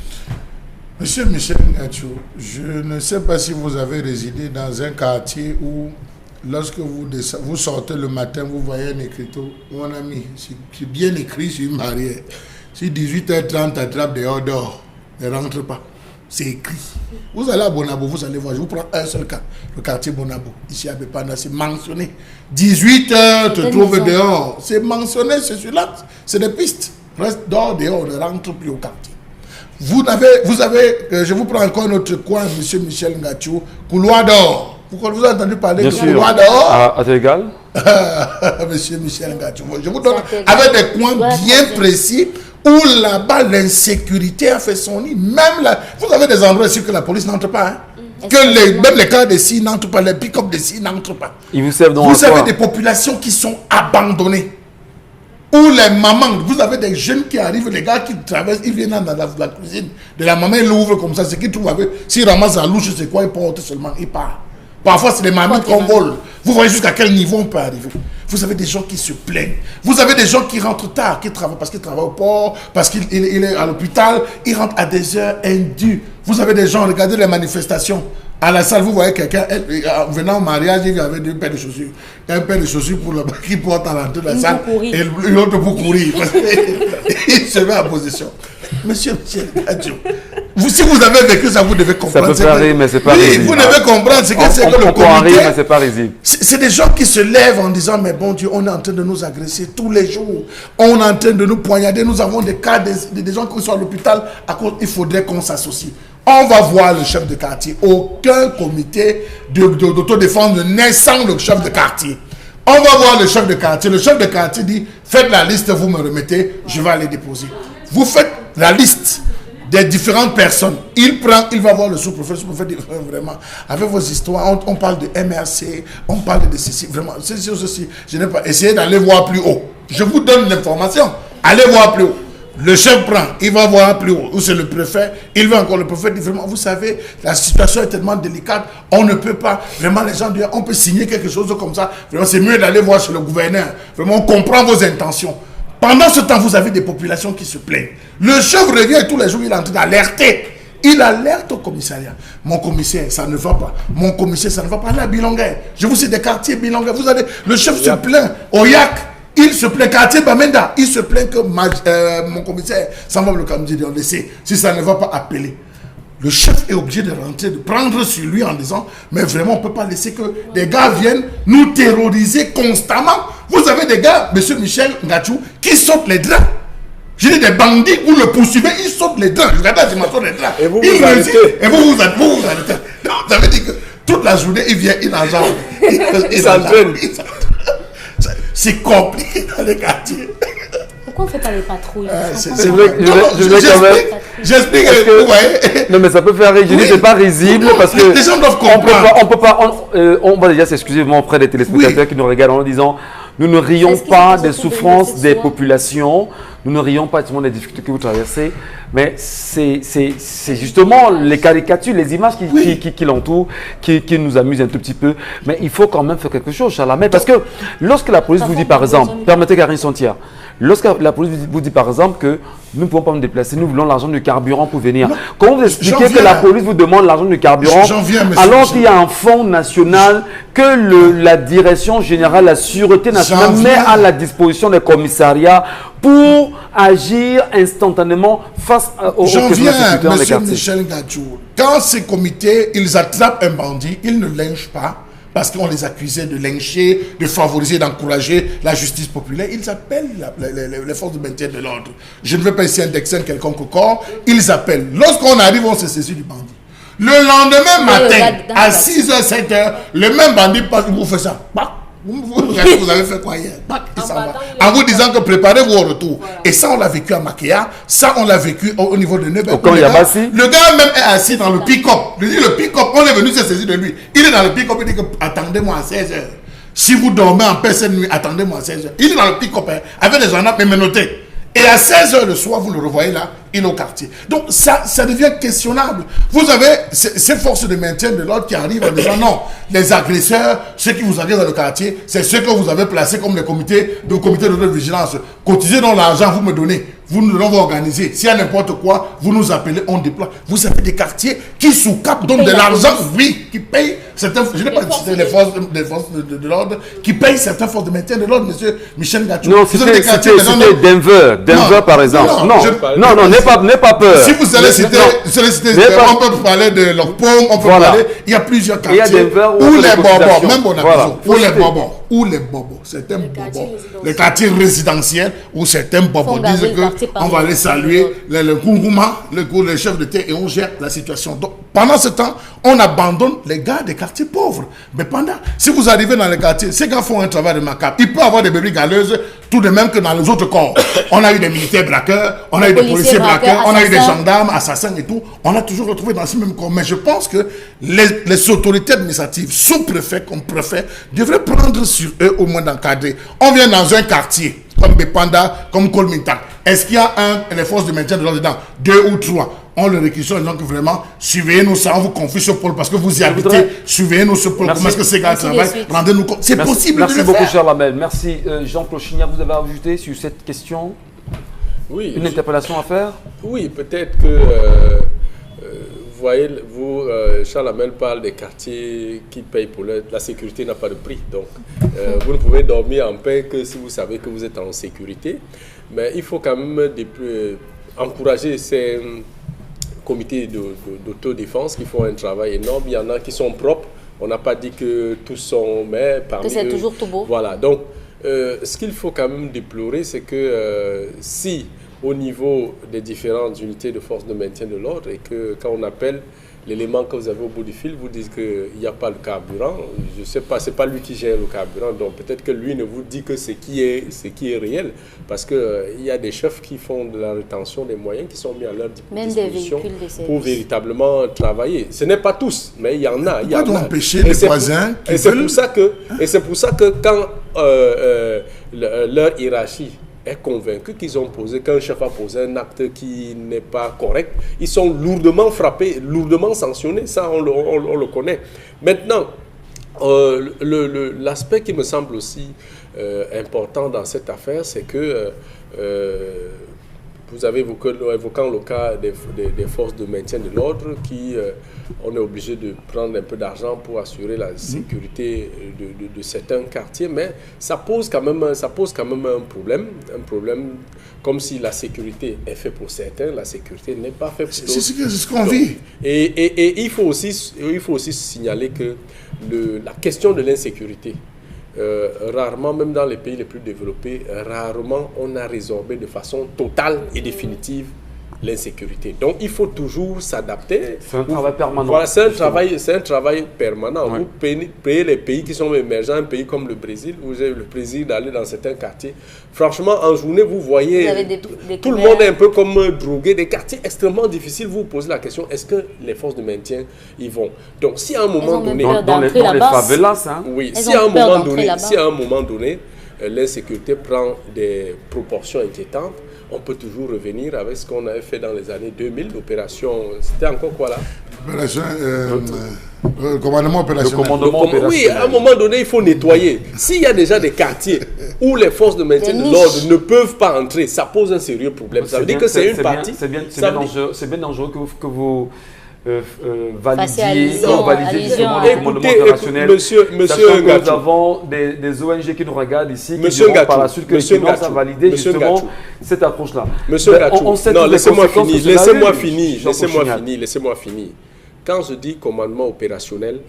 Monsieur Michel Ngachou, je ne sais pas si vous avez résidé dans un quartier où, lorsque vous sortez le matin, vous voyez un écriteau, mon ami, c'est bien écrit sur une barrière. Si 18h30 attrape dehors, ne rentre pas. C'est écrit. Vous allez à Bonabo, vous allez voir, je vous prends un seul cas, le quartier Bonabo, ici à Bepanda, c'est mentionné. 18h, te trouve dehors. C'est mentionné, c'est celui-là, c'est des pistes. Reste dehors, ne rentre plus au quartier. Vous avez, je vous prends encore notre coin, monsieur Michel Ngachou, couloir d'or. Vous avez entendu parler de couloir d'or? À Télégal. Monsieur Michel Ngachou, je vous donne avec des coins bien précis où là-bas l'insécurité a fait son nid. Même là, vous avez des endroits ici que la police n'entre pas. Hein? Même les cars de scie n'entrent pas, les pick-up de scie n'entrent pas. Ils vous servent donc vous avez des populations qui sont abandonnées. Où les mamans, vous avez des jeunes qui arrivent, les gars qui traversent, ils viennent dans la cuisine de la maman, ils l'ouvrent comme ça, c'est qu'ils trouvent avec, s'ils ramassent la louche, c'est quoi, ils portent seulement, ils partent. Parfois, c'est les mamies qu'on vole. Vous voyez jusqu'à quel niveau on peut arriver. Vous avez des gens qui se plaignent. Vous avez des gens qui rentrent tard, qui travaillent parce qu'ils travaillent au port, parce qu'il est à l'hôpital. Ils rentrent à des heures indues. Vous avez des gens, regardez les manifestations. À la salle, vous voyez quelqu'un, venant au mariage, il vient avec deux paires de chaussures. Un paire de chaussures pour le qui porte à l'entrée de la salle et l'autre pour courir. Il se met en position. Monsieur Ngachou, si vous avez vécu ça, vous devez comprendre. Ça peut faire rire, mais c'est pas risible. Vous devez comprendre ce que c'est que le comité. Rire, mais c'est pas risible. C'est des gens qui se lèvent en disant, mais bon Dieu, on est en train de nous agresser tous les jours. On est en train de nous poignarder. Nous avons des cas, des gens qui sont à l'hôpital. Il faudrait qu'on s'associe. On va voir le chef de quartier. Aucun comité d'autodéfense ne naît sans le chef de quartier. On va voir le chef de quartier. Le chef de quartier dit, faites la liste, vous me remettez, je vais aller déposer. Vous faites la liste des différentes personnes. Il va voir le sous-préfet. Le sous-préfet dit, vraiment, avec vos histoires, on parle de MRC, on parle de ceci, vraiment, ceci, je n'ai pas essayé d'aller voir plus haut. Je vous donne l'information. Allez voir plus haut. Le chef prend, il va voir plus haut, ou c'est le préfet, il va encore, le préfet dit vraiment, vous savez, la situation est tellement délicate, on ne peut pas, vraiment les gens disent, on peut signer quelque chose comme ça, vraiment c'est mieux d'aller voir chez le gouverneur, vraiment on comprend vos intentions. Pendant ce temps, vous avez des populations qui se plaignent. Le chef revient et tous les jours, il est en train d'alerter. Il alerte au commissariat. Mon commissaire, ça ne va pas. Mon commissaire, ça ne va pas. Là, Bilonguer. Je vous sais des quartiers Bilonguer. Vous avez, le chef se plaint. Oyak. Il se plaint, quartier Bamenda, il se plaint que mon commissaire, ça va le camp de laisser. Si ça ne va pas appeler. Le chef est obligé de rentrer, de prendre sur lui en disant, mais vraiment, on ne peut pas laisser que des gars viennent nous terroriser constamment. Vous avez des gars, monsieur Michel Ngachou, qui sautent les draps. J'ai dit des bandits, vous le poursuivez, ils sautent les draps. Regardez la dimension des draps. Et vous vous arrêtez. Et vous arrêtez. Donc, ça veut dire que toute la journée, il vient, il enjambe. Il s'entraîne. C'est compliqué dans les quartiers. Pourquoi on ne fait pas les patrouilles? Je vais quand même. J'explique, vous voyez. Non, mais ça peut faire rire. Je dis, c'est pas risible parce que. Les gens doivent comprendre. On va déjà s'excuser auprès des téléspectateurs qui nous regardent en disant nous ne rions pas des souffrances des populations, nous ne rions pas des difficultés que vous traversez, mais c'est justement les caricatures, les images qui l'entourent, qui nous amusent un tout petit peu. Mais il faut quand même faire quelque chose, Charlamagne, parce que lorsque la police vous dit par exemple, permettez Karine Sontière, lorsque la police vous dit par exemple que nous ne pouvons pas nous déplacer, nous voulons l'argent du carburant pour venir. Non, comment vous expliquez que la police vous demande l'argent du carburant alors qu'il y a un fonds national que la direction générale, la sûreté nationale met à la disposition des commissariats pour agir instantanément face aux questions de sécurité dans les quartiers. Michel Gadjou, quand ces comités, ils attrapent un bandit, ils ne lynchent pas, parce qu'on les accusait de lyncher, de favoriser, d'encourager la justice populaire. Ils appellent les forces de maintien de l'ordre. Je ne veux pas ici indexer un quelconque corps. Ils appellent. Lorsqu'on arrive, on se saisit du bandit. Le lendemain matin, à 6h, 7h, le même bandit passe, il vous fait ça. Vous avez fait quoi hier? En vous disant que préparez-vous au retour. Voilà. Et ça, on l'a vécu à Makéa. Ça, on l'a vécu au niveau de Nebel. Le gars même est assis dans le pick-up. Le pick-up, on est venu se saisir de lui. Il est dans le pick-up, il dit que attendez-moi à 16h. Si vous dormez en paix cette nuit, attendez-moi à 16h. Il est dans le pick-up avec des gendarmes et menottés. Et à 16h le soir, vous le revoyez là, il est au quartier. Donc ça devient questionnable. Vous avez ces forces de maintien de l'ordre qui arrivent en disant non, les agresseurs, ceux qui vous agressent dans le quartier, c'est ceux que vous avez placés comme les comités de vigilance. Cotisez dans l'argent, vous me donnez. Nous va organiser. S'il y a n'importe quoi, vous nous appelez, on déploie. Vous avez des quartiers qui sous cap donnent de l'argent, oui, qui payent certaines, je n'ai pas cité les forces de l'ordre, qui payent certaines forces de maintien de l'ordre, monsieur Michel Gadjou. Non, c'était Denver par exemple. Non, n'aie pas peur. Si vous allez citer, on peut parler de l'Ocpom, on peut parler, il y a plusieurs quartiers où les bobos, même Bonapiso, où les bobos, certains bobos, les quartiers résidentiels où certains bobos disent que on va les saluer, le Gourouma, le chef de terre, et on gère la situation. Donc, pendant ce temps, on abandonne les gars des quartiers pauvres. Mais si vous arrivez dans les quartiers, ces gars font un travail de macabre. Il peut y avoir des bébés galeuses, tout de même que dans les autres corps. On a eu des militaires braqueurs, on a eu des policiers braqueurs, on a eu des gendarmes, assassins et tout. On a toujours retrouvé dans ce même corps. Mais je pense que les autorités administratives, sous-préfets comme préfets, devraient prendre sur eux au moins d'encadrer. On vient dans un quartier, comme Bepanda, comme Kolmintak. Est-ce qu'il y a les forces de maintien de l'ordre dedans? 2 ou 3. On le réquisitionne, donc vraiment, surveillez-nous ça, on vous confie ce pôle parce que vous y habitez. Surveillez-nous ce pôle. Comment est-ce que ces gars travaillent? Rendez-nous compte. C'est possible de le faire. Merci beaucoup, cher Lamel. Merci. Jean-Claude Chignac, vous avez ajouté sur cette question une interpellation à faire? Oui, peut-être que, vous voyez, Charles Lamel parle des quartiers qui payent pour la sécurité n'a pas de prix. Donc, vous ne pouvez dormir en paix que si vous savez que vous êtes en sécurité. Mais il faut quand même encourager ces comités d'autodéfense qui font un travail énorme. Il y en a qui sont propres. On n'a pas dit que tous sont, mais parmi eux... Que c'est toujours tout beau. Voilà. Donc, ce qu'il faut quand même déplorer, c'est que si, au niveau des différentes unités de force de maintien de l'ordre, et que quand on appelle l'élément que vous avez au bout du fil, vous dites qu'il n'y a pas le carburant, je ne sais pas, ce n'est pas lui qui gère le carburant, donc peut-être que lui ne vous dit que ce qui est réel, parce qu'il y a des chefs qui font de la rétention des moyens qui sont mis à leur disposition pour véritablement travailler. Ce n'est pas tous, mais il y en a. Il y a empêcher les voisins et c'est pour ça que quand leur hiérarchie est convaincu qu'un chef a posé un acte qui n'est pas correct, ils sont lourdement frappés, lourdement sanctionnés, ça on le connaît. Maintenant, l'aspect qui me semble aussi important dans cette affaire, c'est que vous avez évoquant le cas des forces de maintien de l'ordre qui, on est obligé de prendre un peu d'argent pour assurer la sécurité de certains quartiers, mais ça pose quand même un problème comme si la sécurité est faite pour certains, la sécurité n'est pas faite pour d'autres. C'est ce qu'on vit. Et il faut aussi signaler que la question de l'insécurité, rarement, même dans les pays les plus développés, rarement on a résorbé de façon totale et définitive l'insécurité. Donc il faut toujours s'adapter. C'est un travail permanent. Voilà, c'est un travail permanent. Ouais. Vous payez les pays qui sont émergents, un pays comme le Brésil, où j'ai eu le plaisir d'aller dans certains quartiers. Franchement, en journée, vous voyez, tout le monde est un peu comme drogué, des quartiers extrêmement difficiles. Vous vous posez la question, est-ce que les forces de maintien y vont? Donc si à un moment donné... Dans les favelas, hein? Oui, si à un moment donné, l'insécurité prend des proportions inquiétantes, on peut toujours revenir avec ce qu'on avait fait dans les années 2000, l'opération, c'était encore quoi là? Le commandement opérationnel. Oui, à un moment donné, il faut nettoyer. S'il y a déjà des quartiers où les forces de maintien de l'ordre ne peuvent pas entrer, ça pose un sérieux problème. Ça veut dire que c'est une partie... C'est bien dangereux que vous... validiez justement le commandement opérationnel. Monsieur Ngachou, nous avons des ONG qui nous regardent ici, qui diront par la suite que les a validé justement cette approche-là. Monsieur Ngachou, non, laissez-moi finir. Quand je dis commandement opérationnel,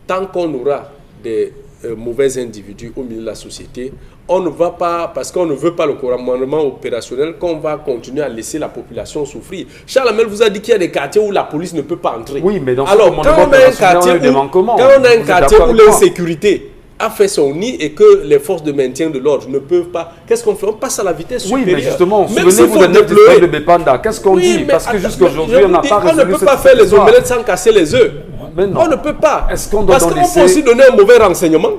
tant qu'on aura des mauvais individus au milieu de la société, on ne va pas, parce qu'on ne veut pas le commandement opérationnel, qu'on va continuer à laisser la population souffrir. Charles Hamel vous a dit qu'il y a des quartiers où la police ne peut pas entrer. Oui, mais dans alors, quand on a un quartier où l'insécurité a fait son nid et que les forces de maintien de l'ordre ne peuvent pas, qu'est-ce qu'on fait? On passe à la vitesse supérieure. Oui, mais justement, souvenez-vous de notre histoire de Bépanda. Qu'est-ce qu'on dit? Parce que jusqu'à aujourd'hui, on n'a pas résolu cette on ne peut pas faire les omelettes sans casser les œufs. On ne peut pas. Parce qu'on peut aussi donner un mauvais renseignement.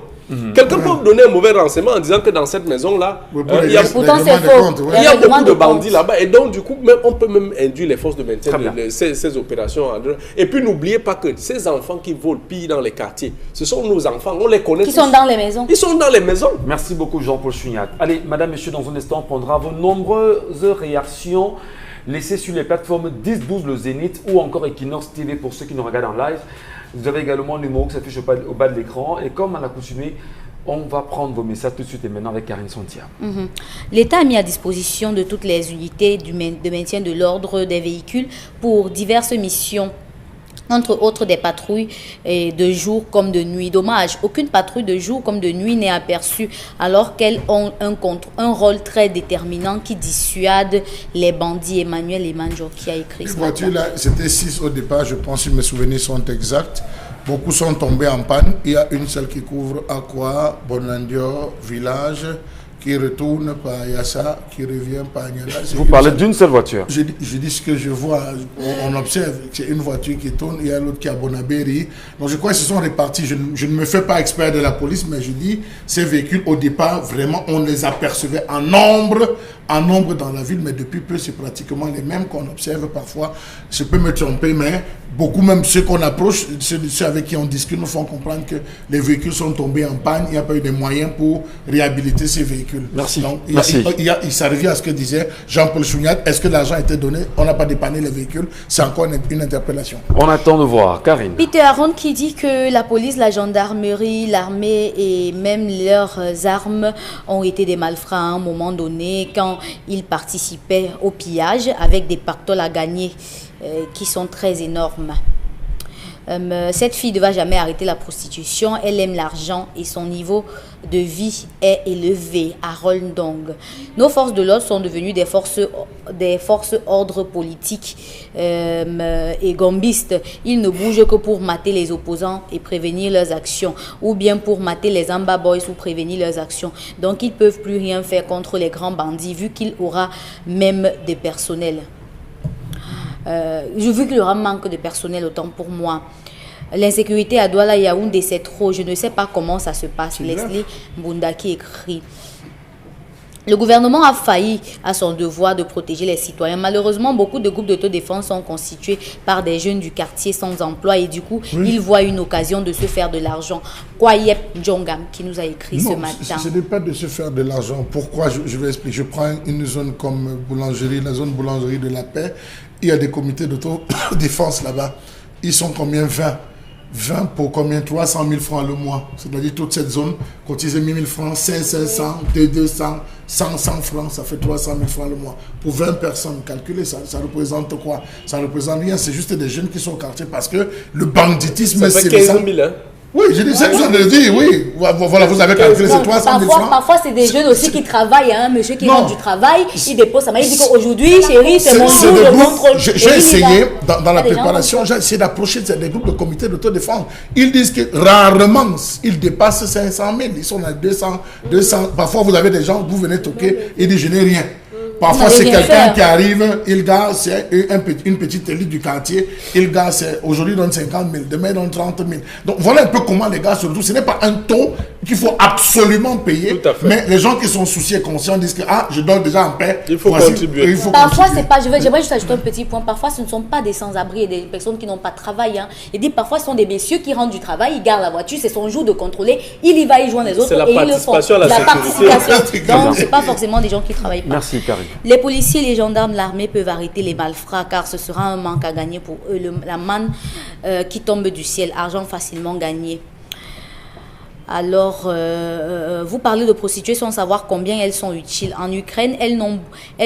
Quelqu'un peut donner un mauvais renseignement en disant que dans cette maison-là, il y a beaucoup de bandits là-bas. Et donc, du coup, on peut même induire les forces de maintien de ces opérations. Et puis, n'oubliez pas que ces enfants qui volent, pillent dans les quartiers, ce sont nos enfants, on les connaît. Qui sont dans les maisons. Ils sont dans les maisons. Merci beaucoup, Jean-Paul Chouniat. Allez, madame, monsieur, dans un instant, on prendra vos nombreuses réactions laissées sur les plateformes 10-12 Le Zénith ou encore Equinox TV pour ceux qui nous regardent en live. Vous avez également le numéro qui s'affiche au bas de l'écran. Et comme à l'accoutumée, on va prendre vos messages tout de suite et maintenant avec Karine Sontia. L'État a mis à disposition de toutes les unités de maintien de l'ordre des véhicules pour diverses missions, entre autres des patrouilles de jour comme de nuit. Dommage, aucune patrouille de jour comme de nuit n'est aperçue alors qu'elles ont un rôle très déterminant qui dissuade les bandits. Emmanuel Emanjo qui a écrit ça. Les voitures là, c'était 6 au départ, je pense si mes souvenirs sont exacts. Beaucoup sont tombés en panne. Il y a une seule qui couvre Akwa, Bonandio, Village, qui retourne par Yassa, qui revient par Niala. Vous parlez d'une seule voiture? Je dis ce que je vois. On observe que c'est une voiture qui tourne, il y a l'autre qui est à Bonabéry. Donc je crois qu'ils se sont répartis. Je ne me fais pas expert de la police, mais je dis, ces véhicules, au départ, vraiment, on les apercevait en nombre dans la ville, mais depuis peu, c'est pratiquement les mêmes qu'on observe parfois. Je peux me tromper, mais beaucoup, même ceux qu'on approche, ceux avec qui on discute, nous font comprendre que les véhicules sont tombés en panne. Il n'y a pas eu de moyens pour réhabiliter ces véhicules. Merci. Donc, ça revient à ce que disait Jean-Paul Chouniat. Est-ce que l'argent a été donné? On n'a pas dépanné les véhicules. C'est encore une interpellation. On attend de voir. Karine. Peter Aaron qui dit que la police, la gendarmerie, l'armée et même leurs armes ont été des malfrats à un moment donné quand ils participaient au pillage avec des pactoles à gagner qui sont très énormes. Cette fille ne va jamais arrêter la prostitution. Elle aime l'argent et son niveau de vie est élevé. Harold Ndong. Nos forces de l'ordre sont devenues des forces ordre politiques et gambistes. Ils ne bougent que pour mater les opposants et prévenir leurs actions, ou bien pour mater les Amba Boys ou prévenir leurs actions. Donc ils ne peuvent plus rien faire contre les grands bandits vu qu'il aura même des personnels. Vu qu'il y aura manque de personnel, autant pour moi. L'insécurité à Douala Yaoundé, c'est trop. Je ne sais pas comment ça se passe. Leslie Mbundaki écrit. Le gouvernement a failli à son devoir de protéger les citoyens. Malheureusement, beaucoup de groupes d'autodéfense sont constitués par des jeunes du quartier sans emploi et du coup, ils voient une occasion de se faire de l'argent. Kwayep Djongam qui nous a écrit ce matin. Ce n'est pas de se faire de l'argent. Pourquoi? Je vais expliquer. Je prends une zone comme boulangerie, la zone boulangerie de la paix. Il y a des comités d'autodéfense là-bas. Ils sont combien? 20 pour combien? 300 000 francs le mois. C'est-à-dire toute cette zone, cotiser 1 000 francs, 500, 200, 100 francs, ça fait 300 000 francs le mois. Pour 20 personnes, calculez, ça représente quoi? Ça ne représente rien, c'est juste des jeunes qui sont au quartier parce que le banditisme... Ça fait 15 000, hein? Oui, je dis, c'est que je le dis, oui. Voilà, vous avez calculé, c'est 300 000 francs. Parfois, c'est des jeunes aussi qui travaillent, hein, monsieur qui rentre du travail, il dépose sa main, il dit qu'aujourd'hui, chérie, c'est mon jour de contrôle. J'ai essayé, dans la préparation, j'ai essayé d'approcher des groupes de comités d'autodéfense. Ils disent que rarement, ils dépassent 500 000. Ils sont à 200. Parfois, vous avez des gens, vous venez toquer, ils disent, je n'ai rien. Parfois, c'est quelqu'un qui arrive, il gagne, c'est une petite élite du quartier, il gagne, aujourd'hui, il donne 50 000, demain, il donne 30 000. Donc, voilà un peu comment les gars se retrouvent. Ce n'est pas un taux qu'il faut absolument payer, mais les gens qui sont souciés, conscients, disent que, je donne déjà en paix. Il faut contribuer. Parfois, c'est pas, j'aimerais juste ajouter un petit point, parfois, ce ne sont pas des sans-abri et des personnes qui n'ont pas de travail. Hein. Il dit, parfois, ce sont des messieurs qui rentrent du travail, ils gardent la voiture, c'est son jour de contrôler, il y va, il joint les autres et ils le font. C'est la participation. Donc, ce n'est pas forcément des gens qui ne travaillent pas. Merci, Karine. Les policiers, les gendarmes, l'armée peuvent arrêter les malfrats car ce sera un manque à gagner pour eux. La manne qui tombe du ciel, argent facilement gagné. Alors, vous parlez de prostituées sans savoir combien elles sont utiles. En Ukraine, elles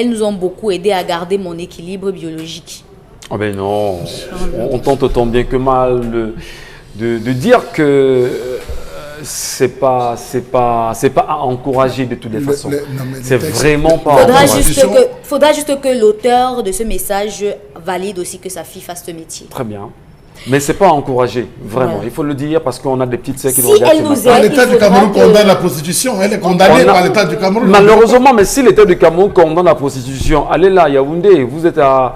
nous ont beaucoup aidé à garder mon équilibre biologique. Oh ben non, on tente tant bien que mal de dire que c'est pas à encourager de toutes les façons. C'est vraiment pas à encourager. Faudra juste que l'auteur de ce message valide aussi que sa fille fasse ce métier. Très bien. Mais c'est pas à encourager, vraiment. Ouais. Il faut le dire parce qu'on a des petites sœurs qui nous regardent. L'État du Cameroun condamne la prostitution. Elle est condamnée par l'État du Cameroun. Malheureusement, mais si l'État du Cameroun condamne la prostitution, allez là, Yaoundé, vous êtes à...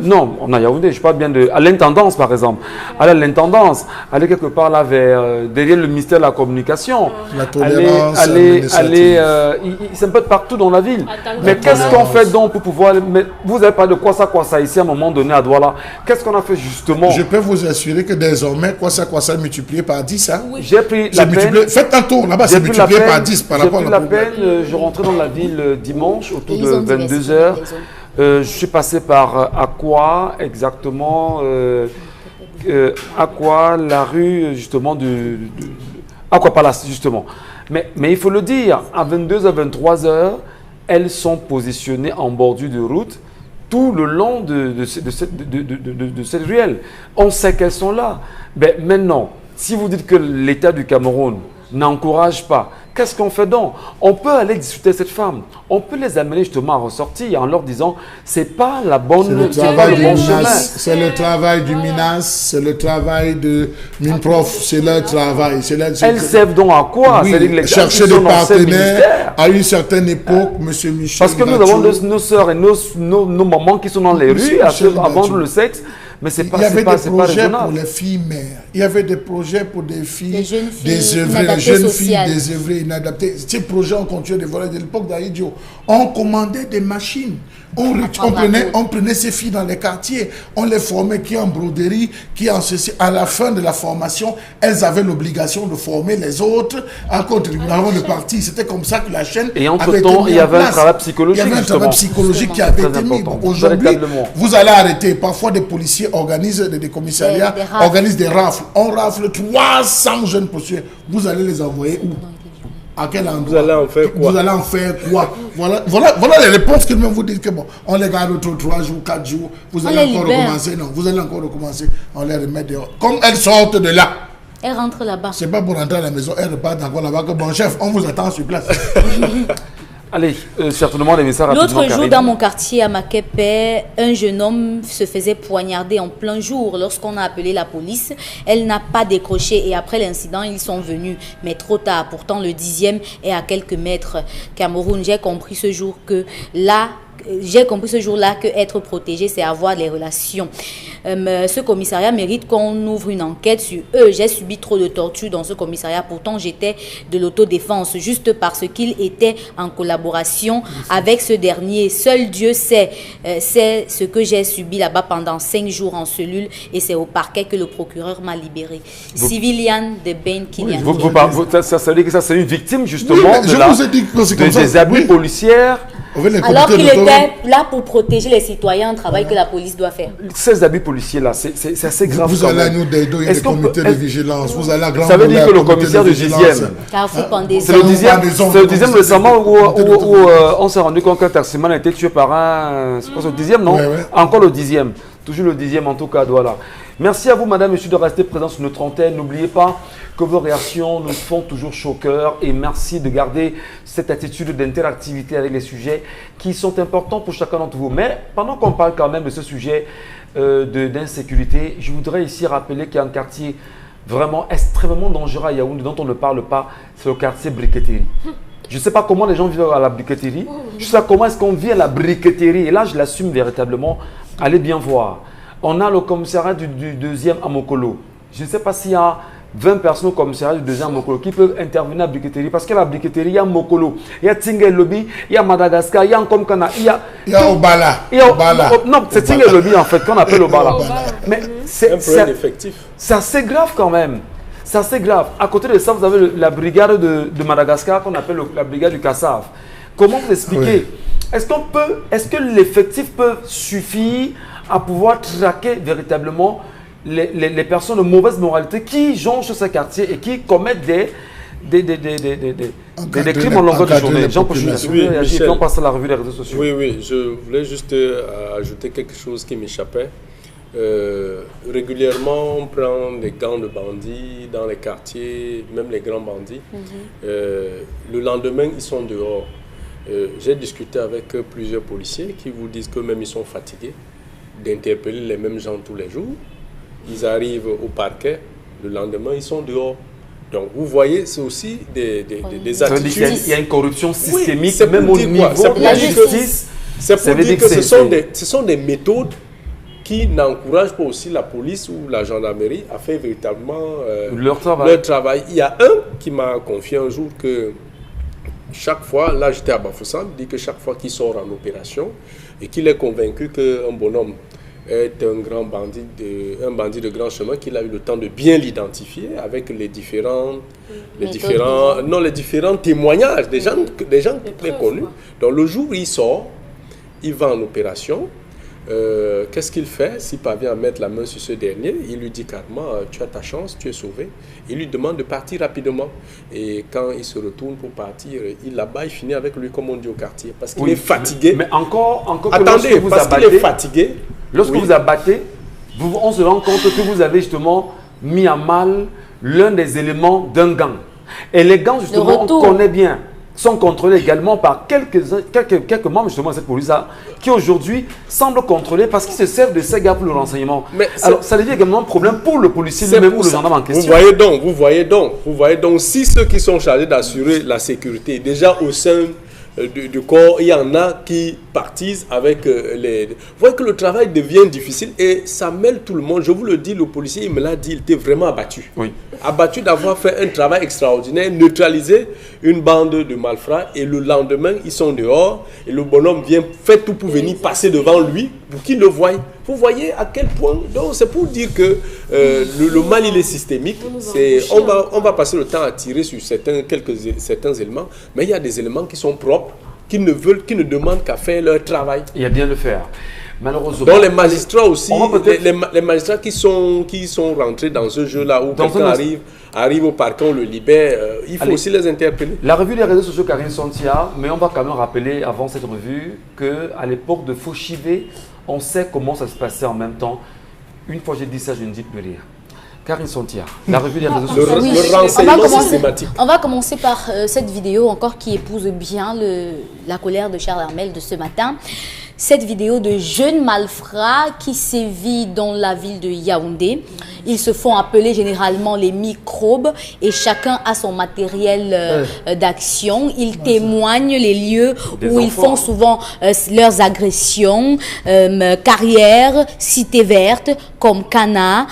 non, on a Yaoundé, je parle bien à l'intendance, par exemple. Allez à l'intendance, allez quelque part là derrière le ministère de la Communication. La tolérance. C'est un peu partout dans la ville. Mais qu'est-ce qu'on fait donc pour pouvoir... Vous n'avez pas de quoi ça ici à un moment donné à Douala. Qu'est-ce qu'on a fait justement? Je peux vous assurer que désormais, quoi ça multiplié par 10. Hein? Oui. J'ai pris la peine. Faites un tour là-bas, c'est multiplié par 10 par rapport à la peine. Je rentrais dans la ville dimanche autour de 22h. Je suis passé par Aqua, exactement. Aqua, la rue justement Aqua Palace, justement. Mais il faut le dire, à 22h, 23h, elles sont positionnées en bordure de route. Tout le long de cette ruelle. On sait qu'elles sont là. Mais maintenant, si vous dites que l'État du Cameroun n'encourage pas, qu'est-ce qu'on fait donc? On peut aller discuter avec cette femme. On peut les amener justement à ressortir en leur disant c'est pas la bonne chemin. C'est le travail du MINAS, c'est le travail de MINPROF, c'est leur travail. Elles servent donc à quoi? Oui, chercher des partenaires. À une certaine époque, M. Michel Parce que nous avons nos sœurs et nos mamans qui sont dans les rues à vendre le sexe. Mais c'est pas, il y avait des projets pour les filles mères. Il y avait des projets pour des filles désœuvrées, les jeunes filles désœuvrées, inadaptées. Ces projets ont continué de voler de l'époque d'Aïdio. On commandait des machines. On prenait ces filles dans les quartiers. On les formait qui en broderie, qui en ceci. À la fin de la formation, elles avaient l'obligation de former les autres à contribuer avant de partir. C'était comme ça que la chaîne. Et entre-temps, il y avait un travail psychologique. Il y avait un travail psychologique qui avait été mis. Aujourd'hui, vous allez arrêter. Parfois, des policiers organisent des commissariats, organisent des rafles. On rafle 300 jeunes policiers. Vous allez les envoyer où? À quel endroit? Vous allez en faire quoi? Vous allez en faire quoi? Voilà les réponses qu'ils vous disent que bon, on les garde autour 3 jours, 4 jours. Vous allez encore recommencer. Non, vous allez encore recommencer. On les remet dehors. Comme elles sortent de là. Elles rentrent là-bas. C'est pas pour rentrer à la maison. Elles repartent encore là-bas. Que bon chef, on vous attend sur place. Allez, certainement les messages rapidement. L'autre jour, dans mon quartier à Makepe, un jeune homme se faisait poignarder en plein jour. Lorsqu'on a appelé la police, elle n'a pas décroché et après l'incident, ils sont venus, mais trop tard. Pourtant, le 10e est à quelques mètres. Cameroun, j'ai compris ce jour que là, que être protégé, c'est avoir les relations. Ce commissariat mérite qu'on ouvre une enquête sur eux. J'ai subi trop de tortures dans ce commissariat. Pourtant, j'étais de l'autodéfense juste parce qu'il était en collaboration avec ce dernier. Seul Dieu sait ce que j'ai subi là-bas pendant 5 jours en cellule et c'est au parquet que le procureur m'a libéré. Civilian de Ben Kilian. Ça veut dire que ça, c'est une victime justement des abus policières. Alors qu'il était là pour protéger les citoyens, un travail que la police doit faire. Ces abus policiers-là, c'est assez grave. Vous allez à New Delhi, il y a des comités de vigilance. Vous allez à Grand Ça veut dire que le commissaire du 10e, c'est le 10e récemment où on s'est rendu compte qu'un taximan a été tué par un... C'est pas le 10e, non? Encore le 10e. Toujours le 10e en tout cas, voilà. Merci à vous, madame, monsieur, de rester présents sur notre antenne. N'oubliez pas que vos réactions nous font toujours chaud au cœur et merci de garder cette attitude d'interactivité avec les sujets qui sont importants pour chacun d'entre vous. Mais pendant qu'on parle quand même de ce sujet d'insécurité, je voudrais ici rappeler qu'il y a un quartier vraiment extrêmement dangereux à Yaoundé dont on ne parle pas, c'est le quartier briqueterie. Je ne sais pas comment les gens vivent à la briqueterie, je sais pas comment est-ce qu'on vit à la briqueterie et là je l'assume véritablement, allez bien voir. On a le commissariat du 2e à Mokolo. Je ne sais pas s'il y a 20 personnes au commissariat du 2e à Mokolo qui peuvent intervenir à la briqueterie. Parce que la briqueterie, il y a Mokolo, il y a Tingel Lobby, il y a Madagascar, il y a Nkomkana, il y a Obala. Non, c'est Tingel Lobby en fait qu'on appelle Obala. Mais un problème effectif. C'est assez grave quand même. C'est assez grave. À côté de ça, vous avez la brigade de Madagascar qu'on appelle la brigade du Kassav. Comment vous expliquer? Est-ce que l'effectif peut suffire à pouvoir traquer véritablement les personnes de mauvaise moralité qui jonchent ce quartier et qui commettent des crimes en longueur de journée? Michel, on passe à la revue des réseaux sociaux. Oui, je voulais juste ajouter quelque chose qui m'échappait. Régulièrement, on prend des gangs de bandits dans les quartiers, même les grands bandits. Le lendemain, ils sont dehors. J'ai discuté avec plusieurs policiers qui vous disent qu'eux-mêmes ils sont fatigués d'interpeller les mêmes gens tous les jours. Ils arrivent au parquet, le lendemain ils sont dehors. Donc vous voyez, c'est aussi des attitudes. Il y a une corruption systémique, oui, même au niveau de la justice. C'est pour dire que ce sont des méthodes qui n'encouragent pas aussi la police ou la gendarmerie à faire véritablement leur travail. Il y a un qui m'a confié un jour que chaque fois, là j'étais à Bafoussam, il dit que chaque fois qu'il sort en opération et qu'il est convaincu qu'un bonhomme est un bandit de grand chemin, qu'il a eu le temps de bien l'identifier avec les différents témoignages des gens qu'il a connus. Donc le jour où il sort, il va en opération. Qu'est-ce qu'il fait? S'il parvient à mettre la main sur ce dernier, il lui dit carrément tu as ta chance, tu es sauvé. Il lui demande de partir rapidement. Et quand il se retourne pour partir, il finit avec lui comme on dit au quartier. Parce qu'il est fatigué. Mais encore attendez, parce qu'il est fatigué. Lorsque vous abattez, on se rend compte que vous avez justement mis à mal l'un des éléments d'un gang. Et les gangs, justement, on connaît bien, sont contrôlés également par quelques membres justement de cette police-là qui aujourd'hui semblent contrôler parce qu'ils se servent de ces gars pour le renseignement. Alors ça devient également un problème pour le policier lui-même ou le gendarme en question. Vous voyez donc, si ceux qui sont chargés d'assurer la sécurité, déjà au sein du corps, il y en a qui partisent avec les... Vous voyez que le travail devient difficile et ça mêle tout le monde. Je vous le dis, le policier, il me l'a dit, il était vraiment abattu. Oui. Abattu d'avoir fait un travail extraordinaire, neutraliser une bande de malfrats et le lendemain, ils sont dehors et le bonhomme vient faire tout pour venir passer devant lui pour qu'il le voie. Vous voyez à quel point... Donc c'est pour dire que le mal, il est systémique. On va passer le temps à tirer sur certains éléments, mais il y a des éléments qui sont propres, qui ne demandent qu'à faire leur travail. Il y a bien le faire. Malheureusement. Donc les magistrats aussi, les magistrats qui sont rentrés dans ce jeu-là, où quelqu'un arrive au parquet, on le libère, il faut aussi les interpeller. La revue des réseaux sociaux, Karine Santia, mais on va quand même rappeler avant cette revue qu'à l'époque de Fauchivé, on sait comment ça se passait en même temps. Une fois j'ai dit ça, je ne dis plus rire. Karine Santia, la revue des réseaux sociaux. Le renseignement systématique. On va commencer par cette vidéo encore qui épouse bien la colère de Charles Armel de ce matin. Cette vidéo de jeunes malfrats qui sévit dans la ville de Yaoundé. Ils se font appeler généralement les microbes et chacun a son matériel d'action. Ils témoignent les lieux où ils font souvent leurs agressions, carrières, cités vertes comme Kana,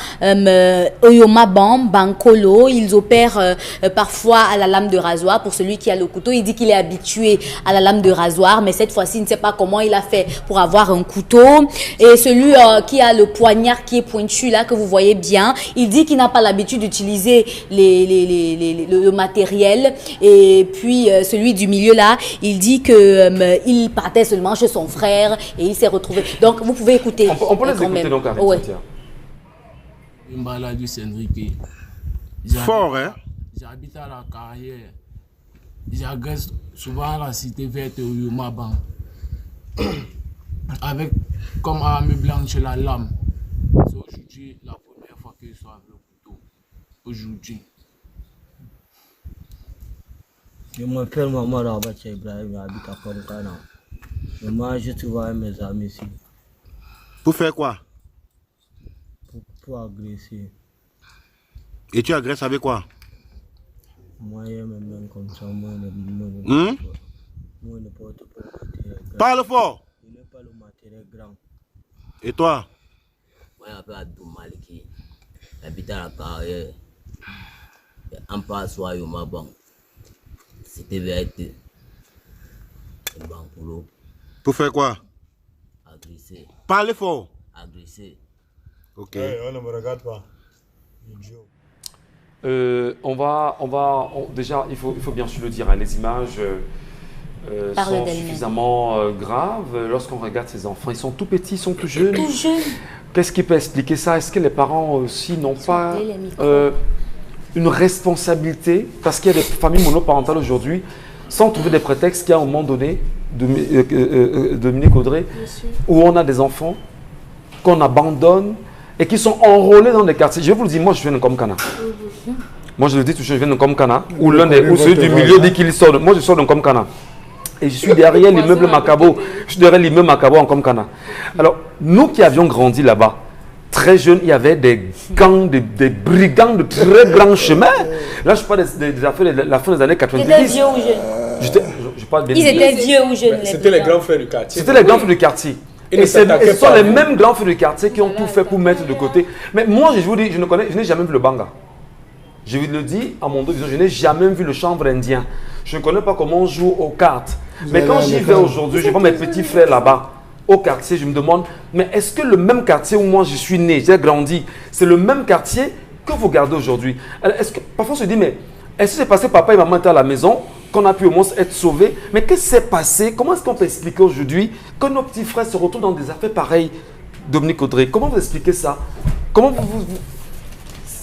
Oyomabam, Bankolo. Ils opèrent parfois à la lame de rasoir. Pour celui qui a le couteau, il dit qu'il est habitué à la lame de rasoir, mais cette fois-ci, il ne sait pas comment il a fait pour avoir un couteau. Et celui qui a le poignard qui est pointu là, que vous voyez bien, il dit qu'il n'a pas l'habitude d'utiliser le matériel. Et puis celui du milieu là, il dit que il partait seulement chez son frère et il s'est retrouvé. Donc vous pouvez écouter. On peut les écouter donc avec Fort, hein? J'habite à la carrière. J'agresse souvent la cité verte au Yomaban. Avec comme arme blanche la lame. C'est aujourd'hui la première le soir avec le couteau. Aujourd'hui. Je m'appelle Maman Rabatia Ibrahim, j'habite à Korokana. Et moi, je trouve avec mes amis ici. Pour faire quoi? Pour agresser. Et tu agresses avec quoi? Moi, je me comme ça. Moi, je ne porte pas le matériel grand. Parle fort! Je n'ai pas le matériel grand. Et toi? Moi, je m'appelle Abdou Maliki. J'habite à la carrière. En passe, soit au Mabang. C'était vérité. Et bon, pour l'eau. Pour faire quoi? Agresser. Parle fort! Agresser. Ok. On ne me regarde pas. Idiot. Déjà, il faut bien sûr le dire, hein, les images sont suffisamment graves. Lorsqu'on regarde ces enfants, ils sont tout petits, ils sont tout jeunes. Tout jeunes. Qu'est-ce qui peut expliquer ça? Est-ce que les parents aussi n'ont pas une responsabilité? Parce qu'il y a des familles monoparentales aujourd'hui, sans trouver des prétextes, qu'il y a un moment donné, Dominique Audrey, où on a des enfants qu'on abandonne et qui sont enrôlés dans des quartiers. Je vous le dis, moi je viens de Komkana. Moi je le dis toujours, je viens de Komkana, où celui du milieu dit qu'il sort. Moi je sors de Komkana. Et je suis derrière l'immeuble Macabo. Je suis derrière l'immeuble Macabo en Komkana. Alors, nous qui avions grandi là-bas, très jeunes, il y avait des gangs, des brigands de très grands chemins. Là, je parle des affaires de la fin des années 90. Ils étaient vieux ou jeunes? Ils étaient vieux ou jeunes? C'était les grands frères du quartier. C'était les grands frères du quartier. Et ce sont les mêmes grands frères du quartier qui ont tout fait pour mettre de côté. Mais moi, je vous dis, je n'ai jamais vu le banga. Je vous le dis à mon dos, je n'ai jamais vu le chanvre indien. Je ne connais pas comment on joue aux cartes. Mais quand j'y vais aujourd'hui, je vois mes petits frères là-bas, au quartier, je me demande, mais est-ce que le même quartier où moi je suis né, j'ai grandi, c'est le même quartier que vous gardez aujourd'hui? Parfois on se dit, mais est-ce que c'est passé papa et maman étaient à la maison, qu'on a pu au moins être sauvés? Mais qu'est-ce qui s'est passé? Comment est-ce qu'on peut expliquer aujourd'hui que nos petits frères se retrouvent dans des affaires pareilles? Dominique Audrey, comment vous expliquez ça? Comment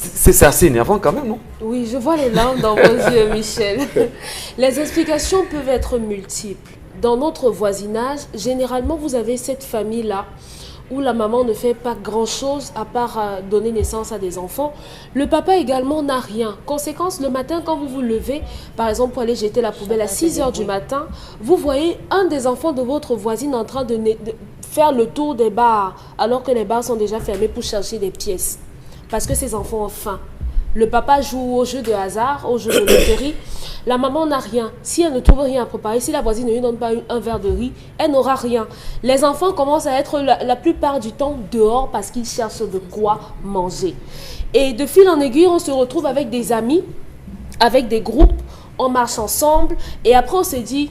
c'est assez énervant quand même, non? Oui, je vois les larmes dans vos yeux, Michel. Les explications peuvent être multiples. Dans notre voisinage, généralement, vous avez cette famille-là où la maman ne fait pas grand-chose à part donner naissance à des enfants. Le papa également n'a rien. Conséquence, le matin, quand vous vous levez, par exemple, pour aller jeter la poubelle à 6 h du matin, vous voyez un des enfants de votre voisine en train de faire le tour des bars, alors que les bars sont déjà fermés pour chercher des pièces. Parce que ces enfants ont faim. Le papa joue au jeu de hasard, au jeu de loterie. La maman n'a rien. Si elle ne trouve rien à préparer, si la voisine ne lui donne pas un verre de riz, elle n'aura rien. Les enfants commencent à être la plupart du temps dehors parce qu'ils cherchent de quoi manger. Et de fil en aiguille, on se retrouve avec des amis, avec des groupes, on marche ensemble. Et après, on se dit,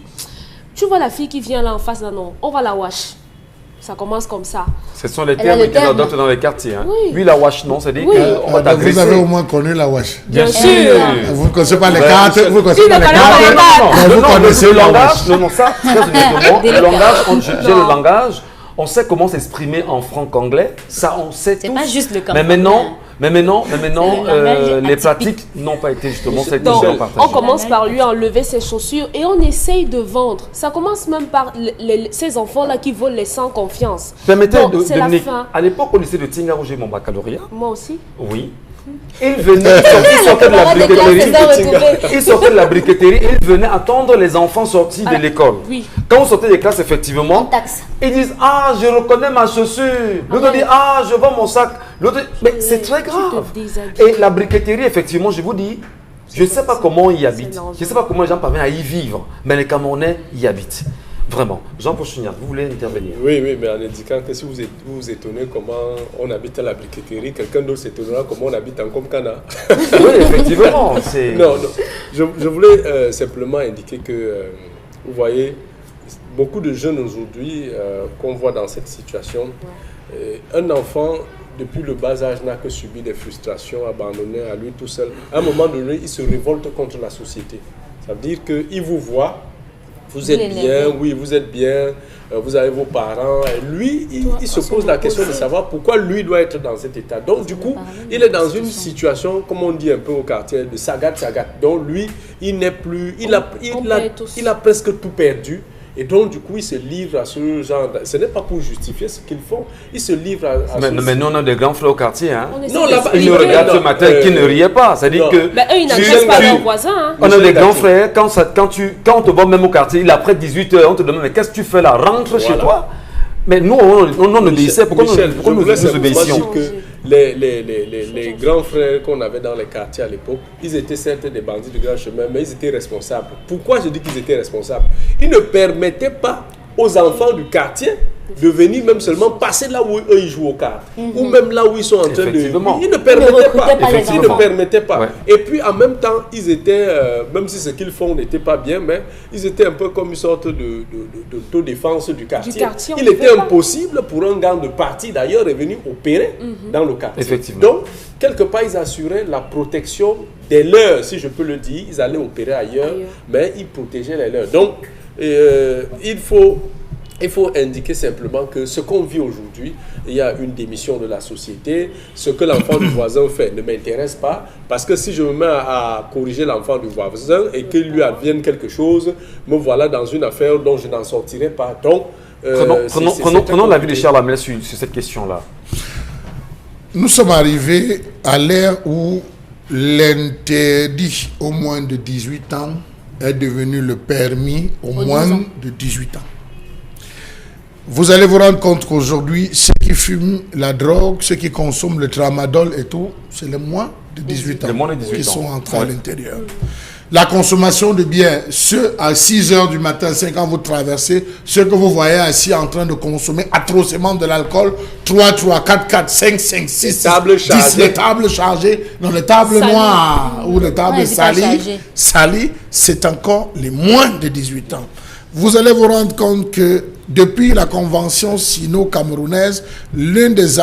tu vois la fille qui vient là en face, là, non, on va la wash. Ça commence comme ça. Ce sont les termes qu'ils adoptent dans les quartiers. Hein. Oui. Lui, la wash, non, c'est-à-dire qu'on va t'agresser. Vous avez au moins connu la wash. Bien sûr. Vous ne connaissez pas les cartes. Vous ne connaissez pas les cartes. Vous connaissez le langage. Non, ça, très honnêtement, le langage, j'ai le langage. On sait comment s'exprimer en franc-anglais. Ça, on sait tous. C'est pas juste le mais maintenant, les pratiques n'ont pas été justement cette partagées. partagée. On commence par lui enlever ses chaussures et on essaye de vendre. Ça commence même par ces enfants-là qui volent les sans confiance. Permettez, Dominique, à l'époque au lycée de Tinga où j'ai mon baccalauréat. Moi aussi. Oui. Il venait, il sortait de la briqueterie, il sortait de la briqueterie et il venait attendre les enfants sortis de l'école. Oui. Quand on sortait des classes, effectivement, ils disent « Ah, je reconnais ma chaussure ». L'autre dit « Ah, je vends mon sac ». L'autre, mais c'est très grave. Et la briqueterie, effectivement, je vous dis, je ne sais pas comment on y habite. Je ne sais pas comment les gens parviennent à y vivre, mais les Camerounais y habitent. Vraiment. Jean-Paul Chouniard, vous voulez intervenir? Oui, mais en indiquant que si vous vous étonnez comment on habite à la briqueterie, quelqu'un d'autre s'étonnera comment on habite en Komkana. Oui, effectivement. Non, je voulais simplement indiquer que, vous voyez, beaucoup de jeunes aujourd'hui qu'on voit dans cette situation, un enfant, depuis le bas âge, n'a que subi des frustrations, abandonné à lui tout seul. À un moment donné, il se révolte contre la société. Ça veut dire qu'il vous voit. Vous êtes bien, oui, vous êtes bien, vous avez vos parents. Et lui, il se pose la question de savoir pourquoi lui doit être dans cet état. Donc, du coup, il est dans une situation, comme on dit un peu au quartier, de sagat. Donc, lui, il n'est plus, il a presque tout perdu. Et donc, du coup, ils se livrent à ce genre... Ce n'est pas pour justifier ce qu'ils font. Ils se livrent à mais nous, on a des grands frères au quartier. Hein. Non, là-bas, ils nous regardent ce matin qui ne riaient pas. C'est-à-dire que... Ben, eux, ils n'agressent pas leurs voisins. Hein. On a des grands frères. Quand on te voit même au quartier, il est après 18h, on te demande, mais qu'est-ce que tu fais là? Rentre chez toi. Mais nous, on obéissait. Pourquoi nous obéissions? Les grands frères qu'on avait dans les quartiers à l'époque, ils étaient certes des bandits de grand chemin, mais ils étaient responsables. Pourquoi je dis qu'ils étaient responsables? Ils ne permettaient pas aux enfants du quartier de venir même seulement passer là où eux ils jouent aux cartes, ou même là où ils sont en train de... Ils ne permettaient pas. Ouais. Et puis en même temps, ils étaient, même si ce qu'ils font n'était pas bien, mais ils étaient un peu comme une sorte d'autodéfense du quartier. Il était impossible pour un gang de parti d'ailleurs de venir opérer dans le quartier. Effectivement. Donc, quelque part, ils assuraient la protection des leurs, si je peux le dire. Ils allaient opérer ailleurs. Mais ils protégeaient les leurs. Donc, il faut indiquer simplement que ce qu'on vit aujourd'hui, il y a une démission de la société. Ce que l'enfant du voisin fait ne m'intéresse pas. Parce que si je me mets à corriger l'enfant du voisin et qu'il lui advienne quelque chose, me voilà dans une affaire dont je n'en sortirai pas. Donc, prenons l'avis de Charles Amel sur cette question-là. Nous sommes arrivés à l'ère où l'interdit au moins de 18 ans est devenu le permis au moins de 18 ans. Vous allez vous rendre compte qu'aujourd'hui, ceux qui fument la drogue, ceux qui consomment le tramadol et tout, c'est les moins de 18 ans qui sont entrés à l'intérieur. La consommation de biens, ceux à 6 h du matin, 5 ans, vous traversez, ceux que vous voyez assis en train de consommer atrocement de l'alcool, 3, 4, 5, 6, 10, les tables chargées, non, les tables noires ou les tables salies, c'est encore les moins de 18 ans. Vous allez vous rendre compte que depuis la convention sino-camerounaise, l'une des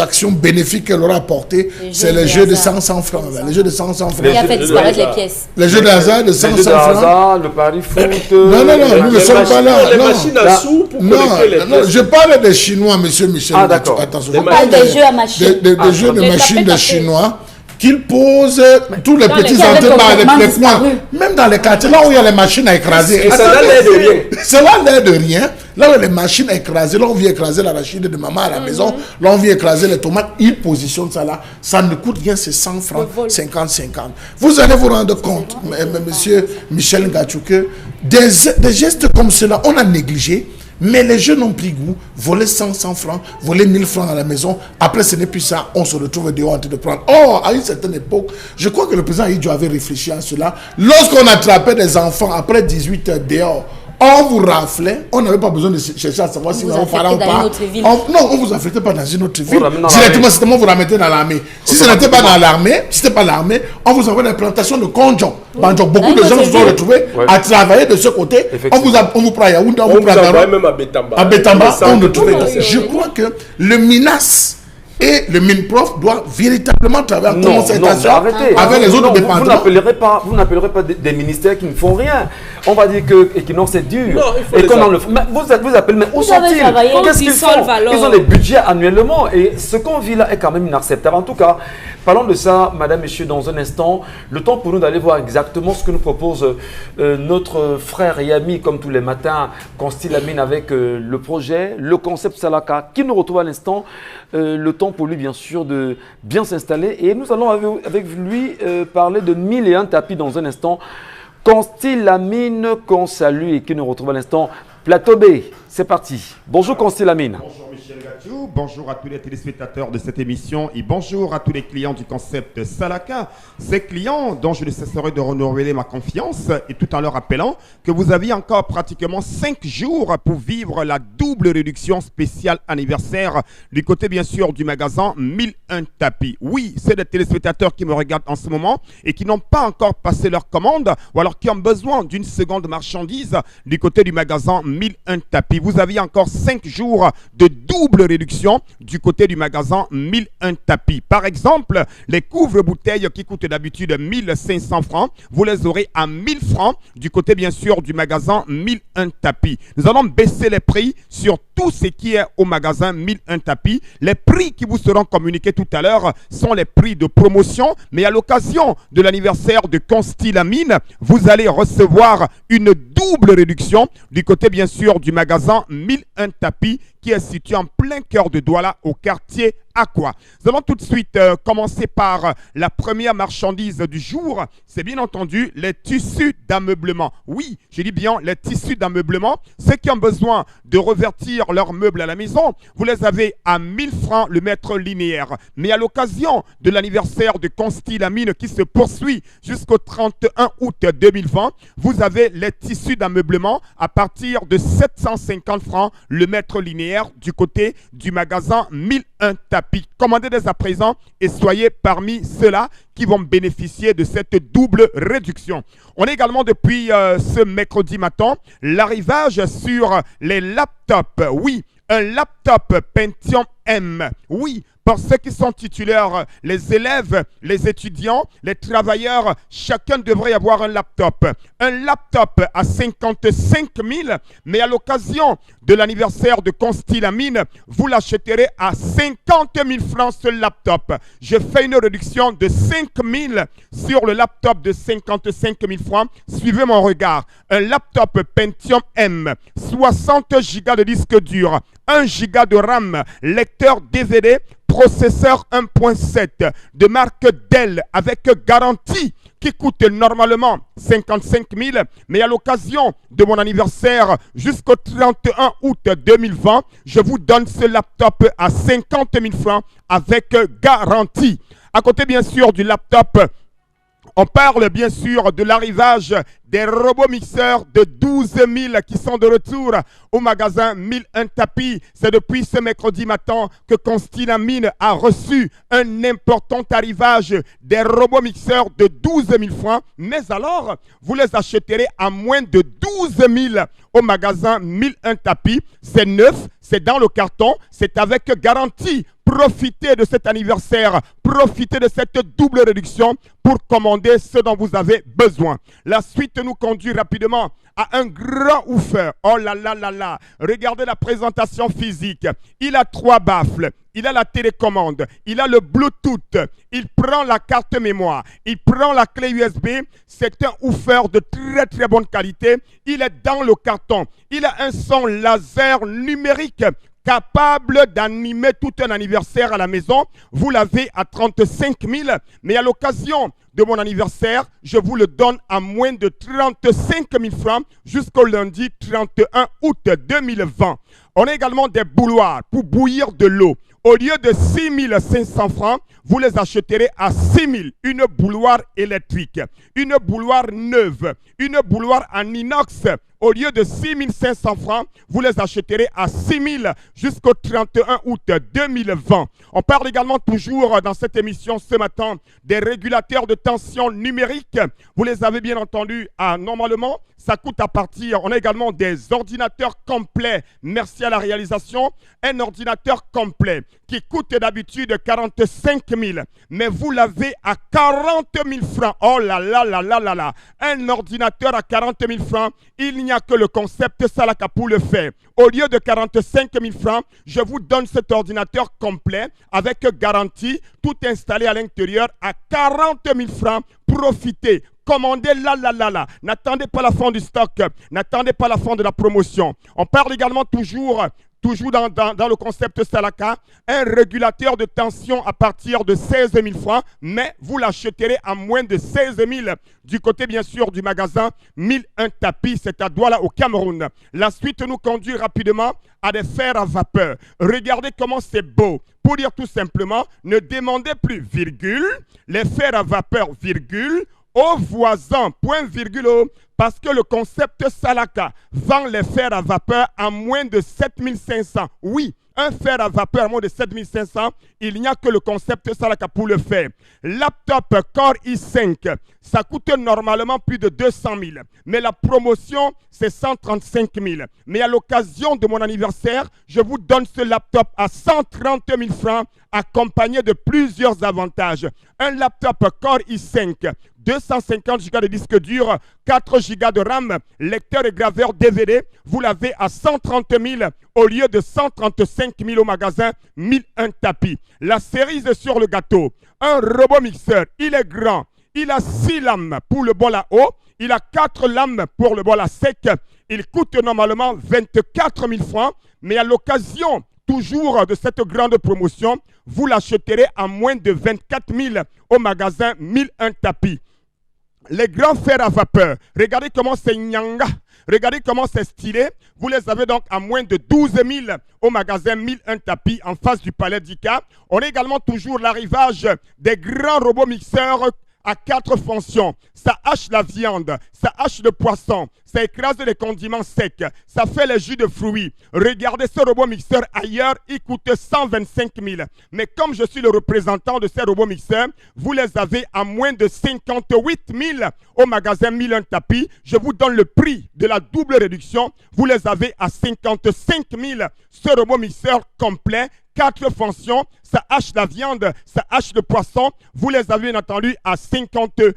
actions bénéfiques qu'elle aura apportées, c'est les jeux de 500 francs. Les jeux de 500 francs. Qui a fait disparaître les pièces. Les jeux de hasard de 500 francs. Le pari foot. Non, nous ne sommes pas là. Les machines à sous pour collecter les pièces. Je parle des Chinois, monsieur Michel. Ah, d'accord. Attention. On parle des jeux à machine. Des jeux de machines des Chinois. Qu'ils posent tous les petits entrées par les coins, même dans les quartiers, là où il y a les machines à écraser. Ça n'a l'air de rien. Cela n'a l'air de rien. Là où les machines à écraser, là on vient écraser l'arachide de maman à la maison, là on vient écraser les tomates, ils positionnent ça là. Ça ne coûte rien, c'est 100 francs, 50-50. Vous allez vous rendre compte, monsieur Michel Ngachou, que des gestes comme cela, on a négligé. Mais les jeunes ont pris goût, voler 100 francs, voler 1000 francs à la maison. Après, ce n'est plus ça, on se retrouve dehors en train de prendre. Oh, à une certaine époque, je crois que le président Idjo avait réfléchi à cela. Lorsqu'on attrapait des enfants après 18 heures dehors, on vous raflait, on n'avait pas besoin de chercher à savoir si vos parents ou pas. Non, on ne vous affectait pas dans une autre ville. Directement, c'était vous ramenez dans l'armée. Si ce n'était pas dans l'armée, si ce n'était pas l'armée, on vous envoie des plantations de Konjon. Beaucoup de gens se sont retrouvés à travailler de ce côté. On vous prend à Yaoundé, on vous prend même à Bétamba. À Bétamba, on le trouve. Je crois que le MINAS et le MINPROF doit véritablement travailler en concertation avec les autres départements. Vous n'appellerez pas des ministères qui ne font rien. On va dire que Equinor c'est dur. Et comment le vous appelez, mais où sont-ils? Qu'est-ce qu'ils font? Ils ont des budgets annuellement. Et ce qu'on vit là est quand même inacceptable. En tout cas, parlons de ça, madame, messieurs, dans un instant. Le temps pour nous d'aller voir exactement ce que nous propose notre frère et ami, comme tous les matins, Consti Lamine, avec le projet, le concept Salaka, qui nous retrouve à l'instant. Le temps pour lui, bien sûr, de bien s'installer. Et nous allons avec lui parler de 1001 tapis dans un instant. Consti Lamine, qu'on salue et qui nous retrouve à l'instant. Plateau B, c'est parti. Bonjour Consti Lamine. Bonjour Michel Gachou, bonjour à tous les téléspectateurs de cette émission et bonjour à tous les clients du concept Salaka. Ces clients dont je ne cesserai de renouveler ma confiance et tout en leur rappelant que vous aviez encore pratiquement 5 jours pour vivre la double réduction spéciale anniversaire du côté bien sûr du magasin 1001 tapis. Oui, c'est des téléspectateurs qui me regardent en ce moment et qui n'ont pas encore passé leur commande ou alors qui ont besoin d'une seconde marchandise du côté du magasin 1001 tapis. Vous aviez encore 5 jours de double réduction du côté du magasin 1001 tapis. Par exemple, les couvre-bouteilles qui coûtent d'habitude 1500 francs, vous les aurez à 1000 francs du côté bien sûr du magasin 1001 tapis. Nous allons baisser les prix sur tout ce qui est au magasin 1001 tapis. Les prix qui vous seront communiqués tout à l'heure sont les prix de promotion, mais à l'occasion de l'anniversaire de Consti Lamine, vous allez recevoir une double réduction du côté bien sûr du magasin 1001 tapis qui est situé en plein cœur de Douala au quartier Aqua. Nous allons tout de suite commencer par la première marchandise du jour. C'est bien entendu les tissus d'ameublement. Oui, je dis bien les tissus d'ameublement. Ceux qui ont besoin de revertir leurs meubles à la maison, vous les avez à 1000 francs le mètre linéaire. Mais à l'occasion de l'anniversaire de Consti Lamine qui se poursuit jusqu'au 31 août 2020, vous avez les tissus d'ameublement à partir de 750 francs le mètre linéaire du côté du magasin 1001 tapis. Commandez dès à présent et soyez parmi ceux-là qui vont bénéficier de cette double réduction. On a également depuis ce mercredi matin l'arrivage sur les laptops. Oui, un laptop Pentium M. Oui, pour ceux qui sont titulaires, les élèves, les étudiants, les travailleurs, chacun devrait avoir un laptop. Un laptop à 55 000, mais à l'occasion de l'anniversaire de Consti Lamine, vous l'achèterez à 50 000 francs ce laptop. Je fais une réduction de 5 000 sur le laptop de 55 000 francs. Suivez mon regard. Un laptop Pentium M, 60 Go de disque dur, 1 Go de RAM, lecteur DVD, processeur 1.7 de marque Dell avec garantie qui coûte normalement 55 000, mais à l'occasion de mon anniversaire jusqu'au 31 août 2020, je vous donne ce laptop à 50 000 francs avec garantie. À côté bien sûr du laptop, on parle bien sûr de l'arrivage des robots mixeurs de 12 000 qui sont de retour au magasin 1001 tapis. C'est depuis ce mercredi matin que Consti Lamine a reçu un important arrivage des robots mixeurs de 12 000 francs. Mais alors, vous les achèterez à moins de 12 000 au magasin 1001 tapis. C'est neuf, c'est dans le carton, c'est avec garantie. Profitez de cet anniversaire, profitez de cette double réduction pour commander ce dont vous avez besoin. La suite nous conduit rapidement à un grand woofer. Oh là là là là. Regardez la présentation physique. Il a 3 baffles. Il a la télécommande. Il a le Bluetooth. Il prend la carte mémoire. Il prend la clé USB. C'est un woofer de très très bonne qualité. Il est dans le carton. Il a un son laser numérique capable d'animer tout un anniversaire à la maison. Vous l'avez à 35 000, mais à l'occasion de mon anniversaire, je vous le donne à moins de 35 000 francs jusqu'au lundi 31 août 2020. On a également des bouilloires pour bouillir de l'eau. Au lieu de 6 500 francs, vous les achèterez à 6 000. Une bouilloire électrique, une bouilloire neuve, une bouilloire en inox. Au lieu de 6 500 francs, vous les achèterez à 6 000 jusqu'au 31 août 2020. On parle également toujours dans cette émission ce matin des régulateurs de tension numérique. Vous les avez bien entendu. Normalement, ça coûte à partir. On a également des ordinateurs complets. Merci à la réalisation. Un ordinateur complet qui coûte d'habitude 45 000. Mais vous l'avez à 40 000 francs. Oh là là là là là là. Un ordinateur à 40 000 francs. Il n'y a que le concept Salaka pour le faire. Au lieu de 45 000 francs, je vous donne cet ordinateur complet avec garantie, tout installé à l'intérieur à 40 000 francs. Profitez. Commandez là. N'attendez pas la fin du stock. N'attendez pas la fin de la promotion. On parle également toujours dans le concept Salaka, un régulateur de tension à partir de 16 000 francs, mais vous l'achèterez à moins de 16 000 du côté bien sûr du magasin 1001 tapis, c'est à Douala au Cameroun. La suite nous conduit rapidement à des fers à vapeur. Regardez comment c'est beau. Pour dire tout simplement, ne demandez plus virgule, les fers à vapeur virgule, aux voisins, point virgule, parce que le concept Salaka vend les fers à vapeur à moins de 7 500. Oui, un fer à vapeur à moins de 7 500, il n'y a que le concept Salaka pour le faire. Laptop Core i5, ça coûte normalement plus de 200 000. Mais la promotion, c'est 135 000. Mais à l'occasion de mon anniversaire, je vous donne ce laptop à 130 000 francs, accompagné de plusieurs avantages. Un laptop Core i5, 250 Go de disque dur, 4 Go de RAM, lecteur et graveur DVD, vous l'avez à 130 000 au lieu de 135 000 au magasin 1001 tapis. La cerise sur le gâteau, un robot mixeur, il est grand, il a 6 lames pour le bol à eau, Il a 4 lames pour le bol à sec. Il coûte normalement 24 000 francs. Mais à l'occasion, toujours de cette grande promotion, vous l'acheterez à moins de 24 000 au magasin 1001 tapis. Les grands fers à vapeur, regardez comment c'est nyanga, regardez comment c'est stylé. Vous les avez donc à moins de 12 000 au magasin 1001 tapis en face du palais d'Ika. On a également toujours l'arrivage des grands robots mixeurs à 4 fonctions. Ça hache la viande, ça hache le poisson, ça écrase les condiments secs, ça fait les jus de fruits. Regardez ce robot mixeur ailleurs, il coûte 125 000. Mais comme je suis le représentant de ces robots mixeurs, vous les avez à moins de 58 000 au magasin 1001 tapis. Je vous donne le prix de la double réduction. Vous les avez à 55 000. Ce robot mixeur complet, 4 fonctions, ça hache la viande, ça hache le poisson. Vous les avez bien entendu à 55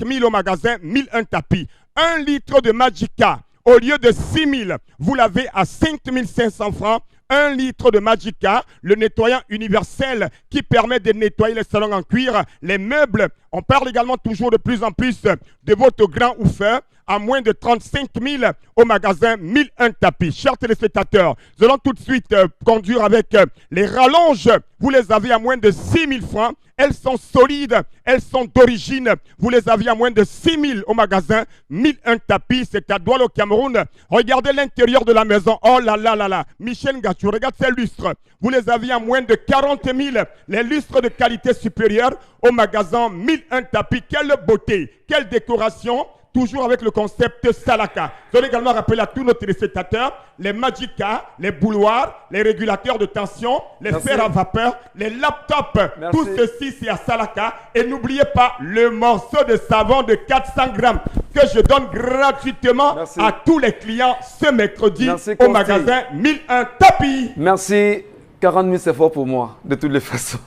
000 au magasin 1001 tapis. 1 litre de Magica, au lieu de 6 000, vous l'avez à 5 500 francs. 1 litre de Magica, le nettoyant universel qui permet de nettoyer les salons en cuir, les meubles. On parle également toujours de plus en plus de votre grand oufeur à moins de 35 000 au magasin 1001 tapis. Chers téléspectateurs, nous allons tout de suite conduire avec les rallonges. Vous les avez à moins de 6 000 francs. Elles sont solides, elles sont d'origine. Vous les avez à moins de 6 000 au magasin 1001 tapis. C'est à Douala au Cameroun. Regardez l'intérieur de la maison. Oh là là là là. Michel Gachou, regarde ces lustres. Vous les avez à moins de 40 000. Les lustres de qualité supérieure au magasin 1001 tapis. Quelle beauté, quelle décoration. Toujours avec le concept Salaka. Je vais également rappeler à tous nos téléspectateurs les Magica, les bouloirs, les régulateurs de tension, les fers à vapeur, les laptops. Tout ceci, c'est à Salaka. Et n'oubliez pas le morceau de savon de 400 grammes que je donne gratuitement à tous les clients ce mercredi au magasin 1001 tapis. Merci. 40 000, c'est fort pour moi, de toutes les façons.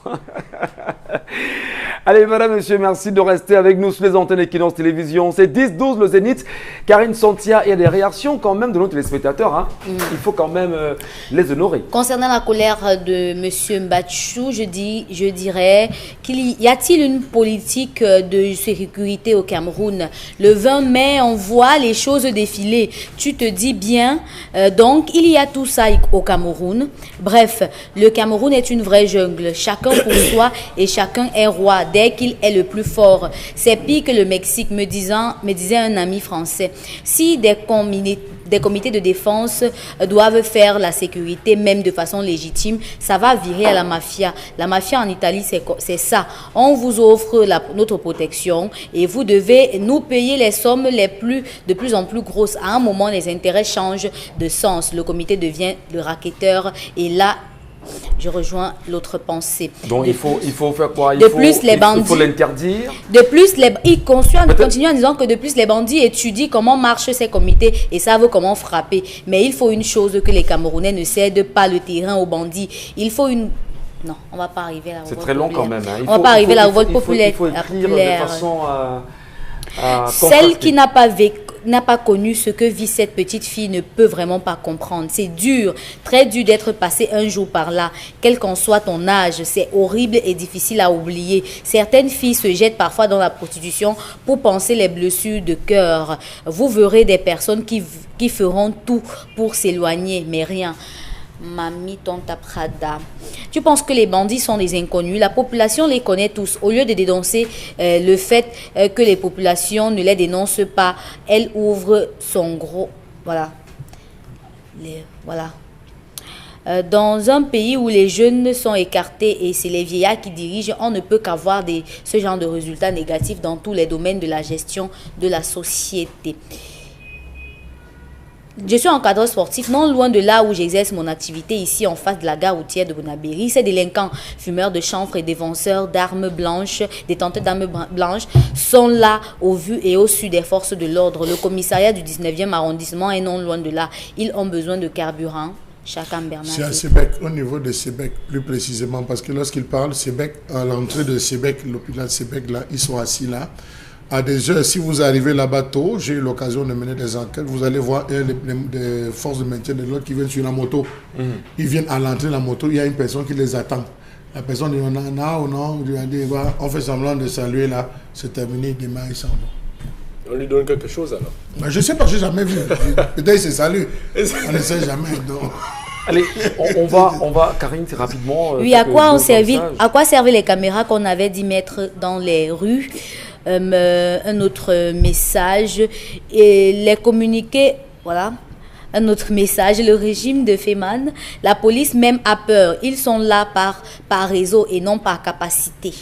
Allez, madame, monsieur, merci de rester avec nous sur les antennes Equinox Télévision. C'est 10-12 le Zénith. Karine Santia, il y a des réactions quand même de nos téléspectateurs. Hein. Il faut quand même les honorer. Concernant la colère de monsieur Mbachou, je dirais qu'il y a-t-il une politique de sécurité au Cameroun? Le 20 mai, on voit les choses défiler. Tu te dis bien, donc il y a tout ça au Cameroun. Bref, le Cameroun est une vraie jungle. Chacun pour soi et chacun est roi dès qu'il est le plus fort. C'est pire que le Mexique, me disait un ami français. Si des comités de défense doivent faire la sécurité, même de façon légitime, ça va virer à la mafia. La mafia en Italie, c'est ça. On vous offre notre protection et vous devez nous payer les sommes de plus en plus grosses. À un moment, les intérêts changent de sens. Le comité devient le racketteur et là, je rejoins l'autre pensée. Donc il faut faire quoi? Il faut l'interdire. De plus, il continue en disant que de plus les bandits étudient comment marchent ces comités et savent comment frapper. Mais il faut une chose que les Camerounais ne cèdent pas le terrain aux bandits. Il faut une... Non, on ne va pas arriver à la C'est très long quand même. Hein. On ne va pas arriver à la révolte populaire. Il faut écrire de façon celle qui n'a pas connu ce que vit cette petite fille ne peut vraiment pas comprendre. C'est dur, très dur d'être passé un jour par là. Quel qu'en soit ton âge, c'est horrible et difficile à oublier. Certaines filles se jettent parfois dans la prostitution pour panser les blessures de cœur. Vous verrez des personnes qui feront tout pour s'éloigner, mais rien. Mami Tonta Prada. Tu penses que les bandits sont des inconnus? La population les connaît tous. Au lieu de dénoncer le fait que les populations ne les dénoncent pas, elle ouvre son gros... Voilà. Dans un pays où les jeunes sont écartés et c'est les vieillards qui dirigent, on ne peut qu'avoir ce genre de résultats négatifs dans tous les domaines de la gestion de la société. Je suis encadreur sportif, non loin de là où j'exerce mon activité, ici en face de la gare routière de Bonabéry. Ces délinquants, fumeurs de chanvre et défenseurs d'armes blanches, détenteurs d'armes blanches, sont là au vu et au su des forces de l'ordre. Le commissariat du 19e arrondissement est non loin de là. Ils ont besoin de carburant. Chacun Bernard. C'est à Sébec, au niveau de Sébec plus précisément, parce que lorsqu'ils parlent Sébec, à l'entrée de Sébec, l'hôpital Sébec, là, ils sont assis là. À des heures, si vous arrivez là-bas tôt, j'ai eu l'occasion de mener des enquêtes, vous allez voir des forces de maintien de l'ordre qui viennent sur la moto. Ils viennent à l'entrée de la moto, il y a une personne qui les attend. La personne dit non, on fait semblant de saluer là, c'est terminé, demain ils s'en vont. On lui donne quelque chose alors. Mais je ne sais pas, je n'ai jamais vu. Peut-être c'est salut. On ne sait jamais. Donc. Allez, on va, Karine, rapidement. Oui, à quoi servaient les caméras qu'on avait dit mettre dans les rues? Un autre message et les communiqués, voilà. Un autre message, le régime de Feman, la police même a peur. Ils sont là par réseau et non par capacité.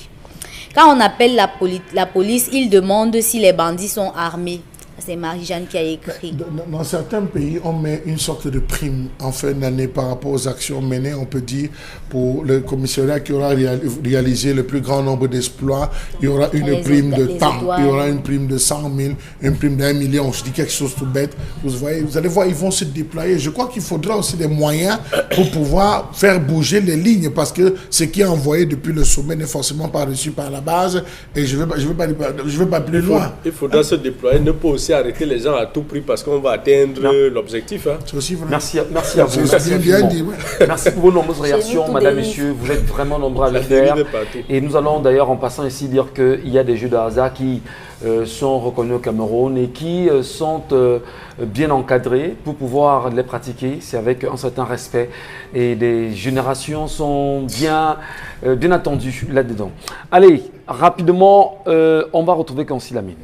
Quand on appelle la police, ils demandent si les bandits sont armés. C'est Marie-Jeanne qui a écrit. Dans certains pays, on met une sorte de prime en fin d'année par rapport aux actions menées. On peut dire, pour le commissariat qui aura réalisé le plus grand nombre d'exploits, il y aura une prime de temps. Il y aura une prime de 100 000, une prime d'1 million. Je dis quelque chose tout bête. Vous allez voir, ils vont se déployer. Je crois qu'il faudra aussi des moyens pour pouvoir faire bouger les lignes, parce que ce qui est envoyé depuis le sommet n'est forcément pas reçu par la base. Et je veux pas plus loin. Il faudra se déployer, ne pas aussi arrêter les gens à tout prix parce qu'on va atteindre l'objectif. Hein. C'est aussi vrai. Merci à vous. Merci pour vos nombreuses réactions, madame, messieurs. Vous êtes vraiment nombreux à le faire. Et nous allons d'ailleurs en passant ici dire qu'il y a des jeux de hasard qui sont reconnus au Cameroun et qui sont bien encadrés pour pouvoir les pratiquer. C'est avec un certain respect et les générations sont bien attendues là-dedans. Allez, rapidement, on va retrouver Kansi Lamine.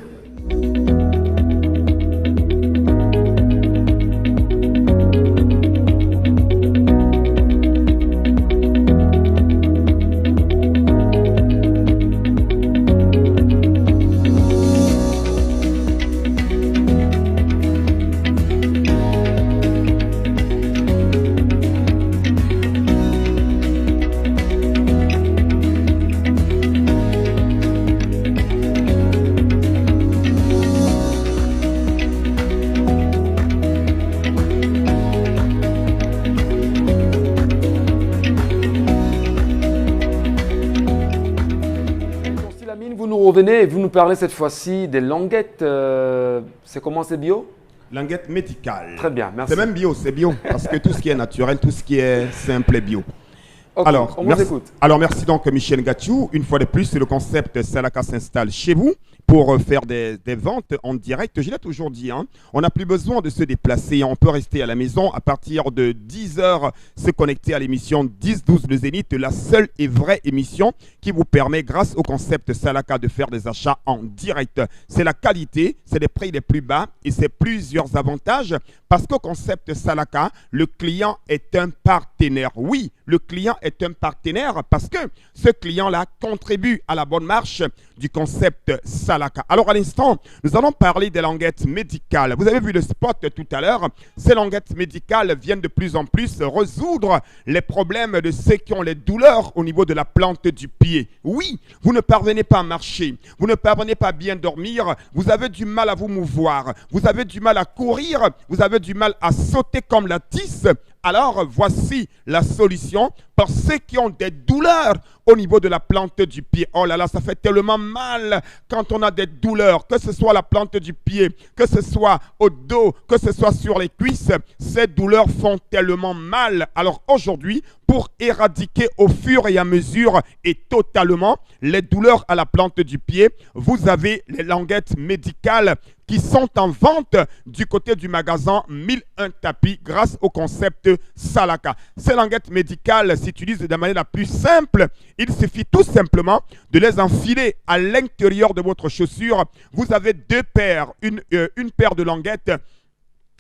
Revenez, vous nous parlez cette fois-ci des languettes. C'est comment, c'est bio? Languette médicale. Très bien, merci. C'est même bio, c'est bio. Parce que tout ce qui est naturel, tout ce qui est simple est bio. Okay, merci donc Michel Gatchou. Une fois de plus, le concept Salaka s'installe chez vous pour faire des ventes en direct. Je l'ai toujours dit, hein, on n'a plus besoin de se déplacer. On peut rester à la maison à partir de 10h, se connecter à l'émission 10-12 Le Zénith, la seule et vraie émission qui vous permet, grâce au concept Salaka, de faire des achats en direct. C'est la qualité, c'est les prix les plus bas et c'est plusieurs avantages parce qu'au concept Salaka, le client est un partenaire. Oui, le client est un partenaire parce que ce client-là contribue à la bonne marche du concept Salaka. Alors à l'instant, nous allons parler des languettes médicales. Vous avez vu le spot tout à l'heure. Ces languettes médicales viennent de plus en plus résoudre les problèmes de ceux qui ont les douleurs au niveau de la plante du pied. Oui, vous ne parvenez pas à marcher, vous ne parvenez pas à bien dormir, vous avez du mal à vous mouvoir, vous avez du mal à courir, vous avez du mal à sauter comme la tisse. Alors, voici la solution pour ceux qui ont des douleurs au niveau de la plante du pied. Oh là là, ça fait tellement mal quand on a des douleurs, que ce soit la plante du pied, que ce soit au dos, que ce soit sur les cuisses. Ces douleurs font tellement mal. Alors aujourd'hui, pour éradiquer au fur et à mesure et totalement les douleurs à la plante du pied, vous avez les languettes médicales qui sont en vente du côté du magasin 1001 tapis grâce au concept Salaka. Ces languettes médicales s'utilisent de la manière la plus simple. Il suffit tout simplement de les enfiler à l'intérieur de votre chaussure. Vous avez deux paires, une paire de languettes.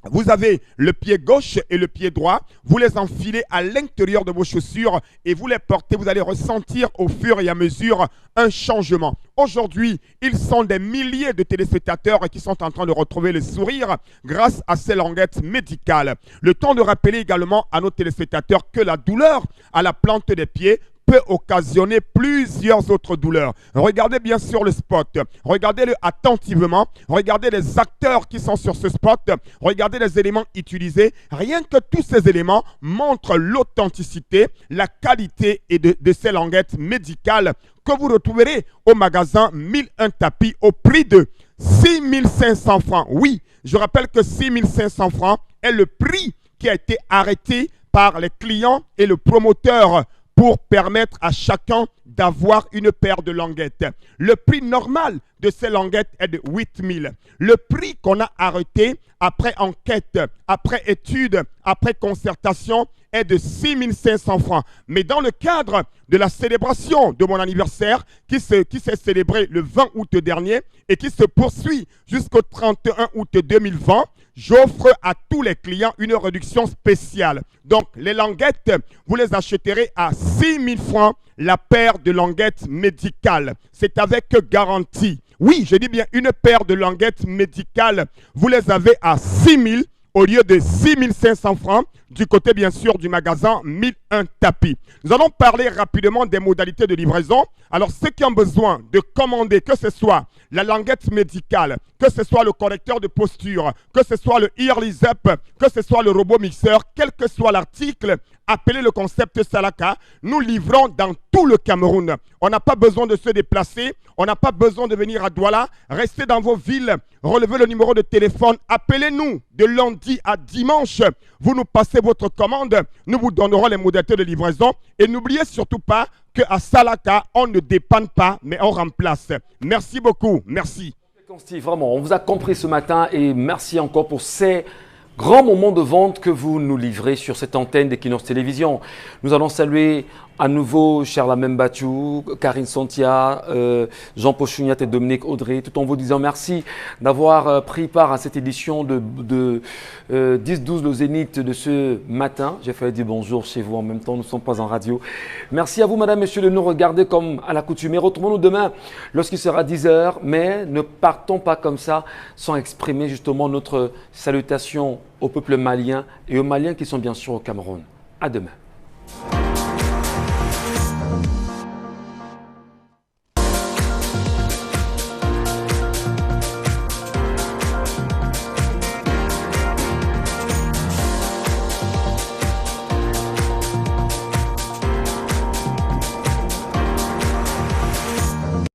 Vous avez le pied gauche et le pied droit, vous les enfilez à l'intérieur de vos chaussures et vous les portez, vous allez ressentir au fur et à mesure un changement. Aujourd'hui, ils sont des milliers de téléspectateurs qui sont en train de retrouver le sourire grâce à ces languettes médicales. Le temps de rappeler également à nos téléspectateurs que la douleur à la plante des pieds peut occasionner plusieurs autres douleurs. Regardez bien sûr le spot, regardez-le attentivement, regardez les acteurs qui sont sur ce spot, regardez les éléments utilisés. Rien que tous ces éléments montrent l'authenticité, la qualité de ces languettes médicales que vous retrouverez au magasin 1001 tapis au prix de 6 500 francs. Oui, je rappelle que 6 500 francs est le prix qui a été arrêté par les clients et le promoteur pour permettre à chacun d'avoir une paire de languettes. Le prix normal de ces languettes est de 8 000. Le prix qu'on a arrêté après enquête, après étude, après concertation est de 6 500 francs. Mais dans le cadre de la célébration de mon anniversaire qui s'est célébré le 20 août dernier et qui se poursuit jusqu'au 31 août 2020, j'offre à tous les clients une réduction spéciale. Donc, les languettes, vous les achèterez à 6 000 francs la paire de languettes médicales. C'est avec garantie. Oui, je dis bien une paire de languettes médicales. Vous les avez à 6 000 au lieu de 6 500 francs du côté bien sûr du magasin 1001 tapis. Nous allons parler rapidement des modalités de livraison. Alors ceux qui ont besoin de commander, que ce soit la languette médicale, que ce soit le correcteur de posture, que ce soit le Earlys Up, que ce soit le robot mixeur, quel que soit l'article, appelez le concept Salaka. Nous livrons dans tout le Cameroun. On n'a pas besoin de se déplacer, on n'a pas besoin de venir à Douala. Restez dans vos villes, relevez le numéro de téléphone, appelez-nous de lundi à dimanche. Vous nous passez votre commande, nous vous donnerons les modalités de livraison. Et n'oubliez surtout pas qu'à Salaka, on ne dépanne pas, mais on remplace. Merci beaucoup, merci. Vraiment, on vous a compris ce matin et merci encore pour ces grands moments de vente que vous nous livrez sur cette antenne d'Equinox Télévision. Nous allons saluer à nouveau Charles Mbachou, Karine Santia, Jean-Paul Chouniat et Dominique Audrey, tout en vous disant merci d'avoir pris part à cette édition de 10-12 le Zénith de ce matin. J'ai failli dire bonjour chez vous en même temps, nous ne sommes pas en radio. Merci à vous, madame, messieurs, de nous regarder comme à l'accoutumée. Retrouvons-nous demain lorsqu'il sera 10h, mais ne partons pas comme ça sans exprimer justement notre salutation au peuple malien et aux Maliens qui sont bien sûr au Cameroun. À demain.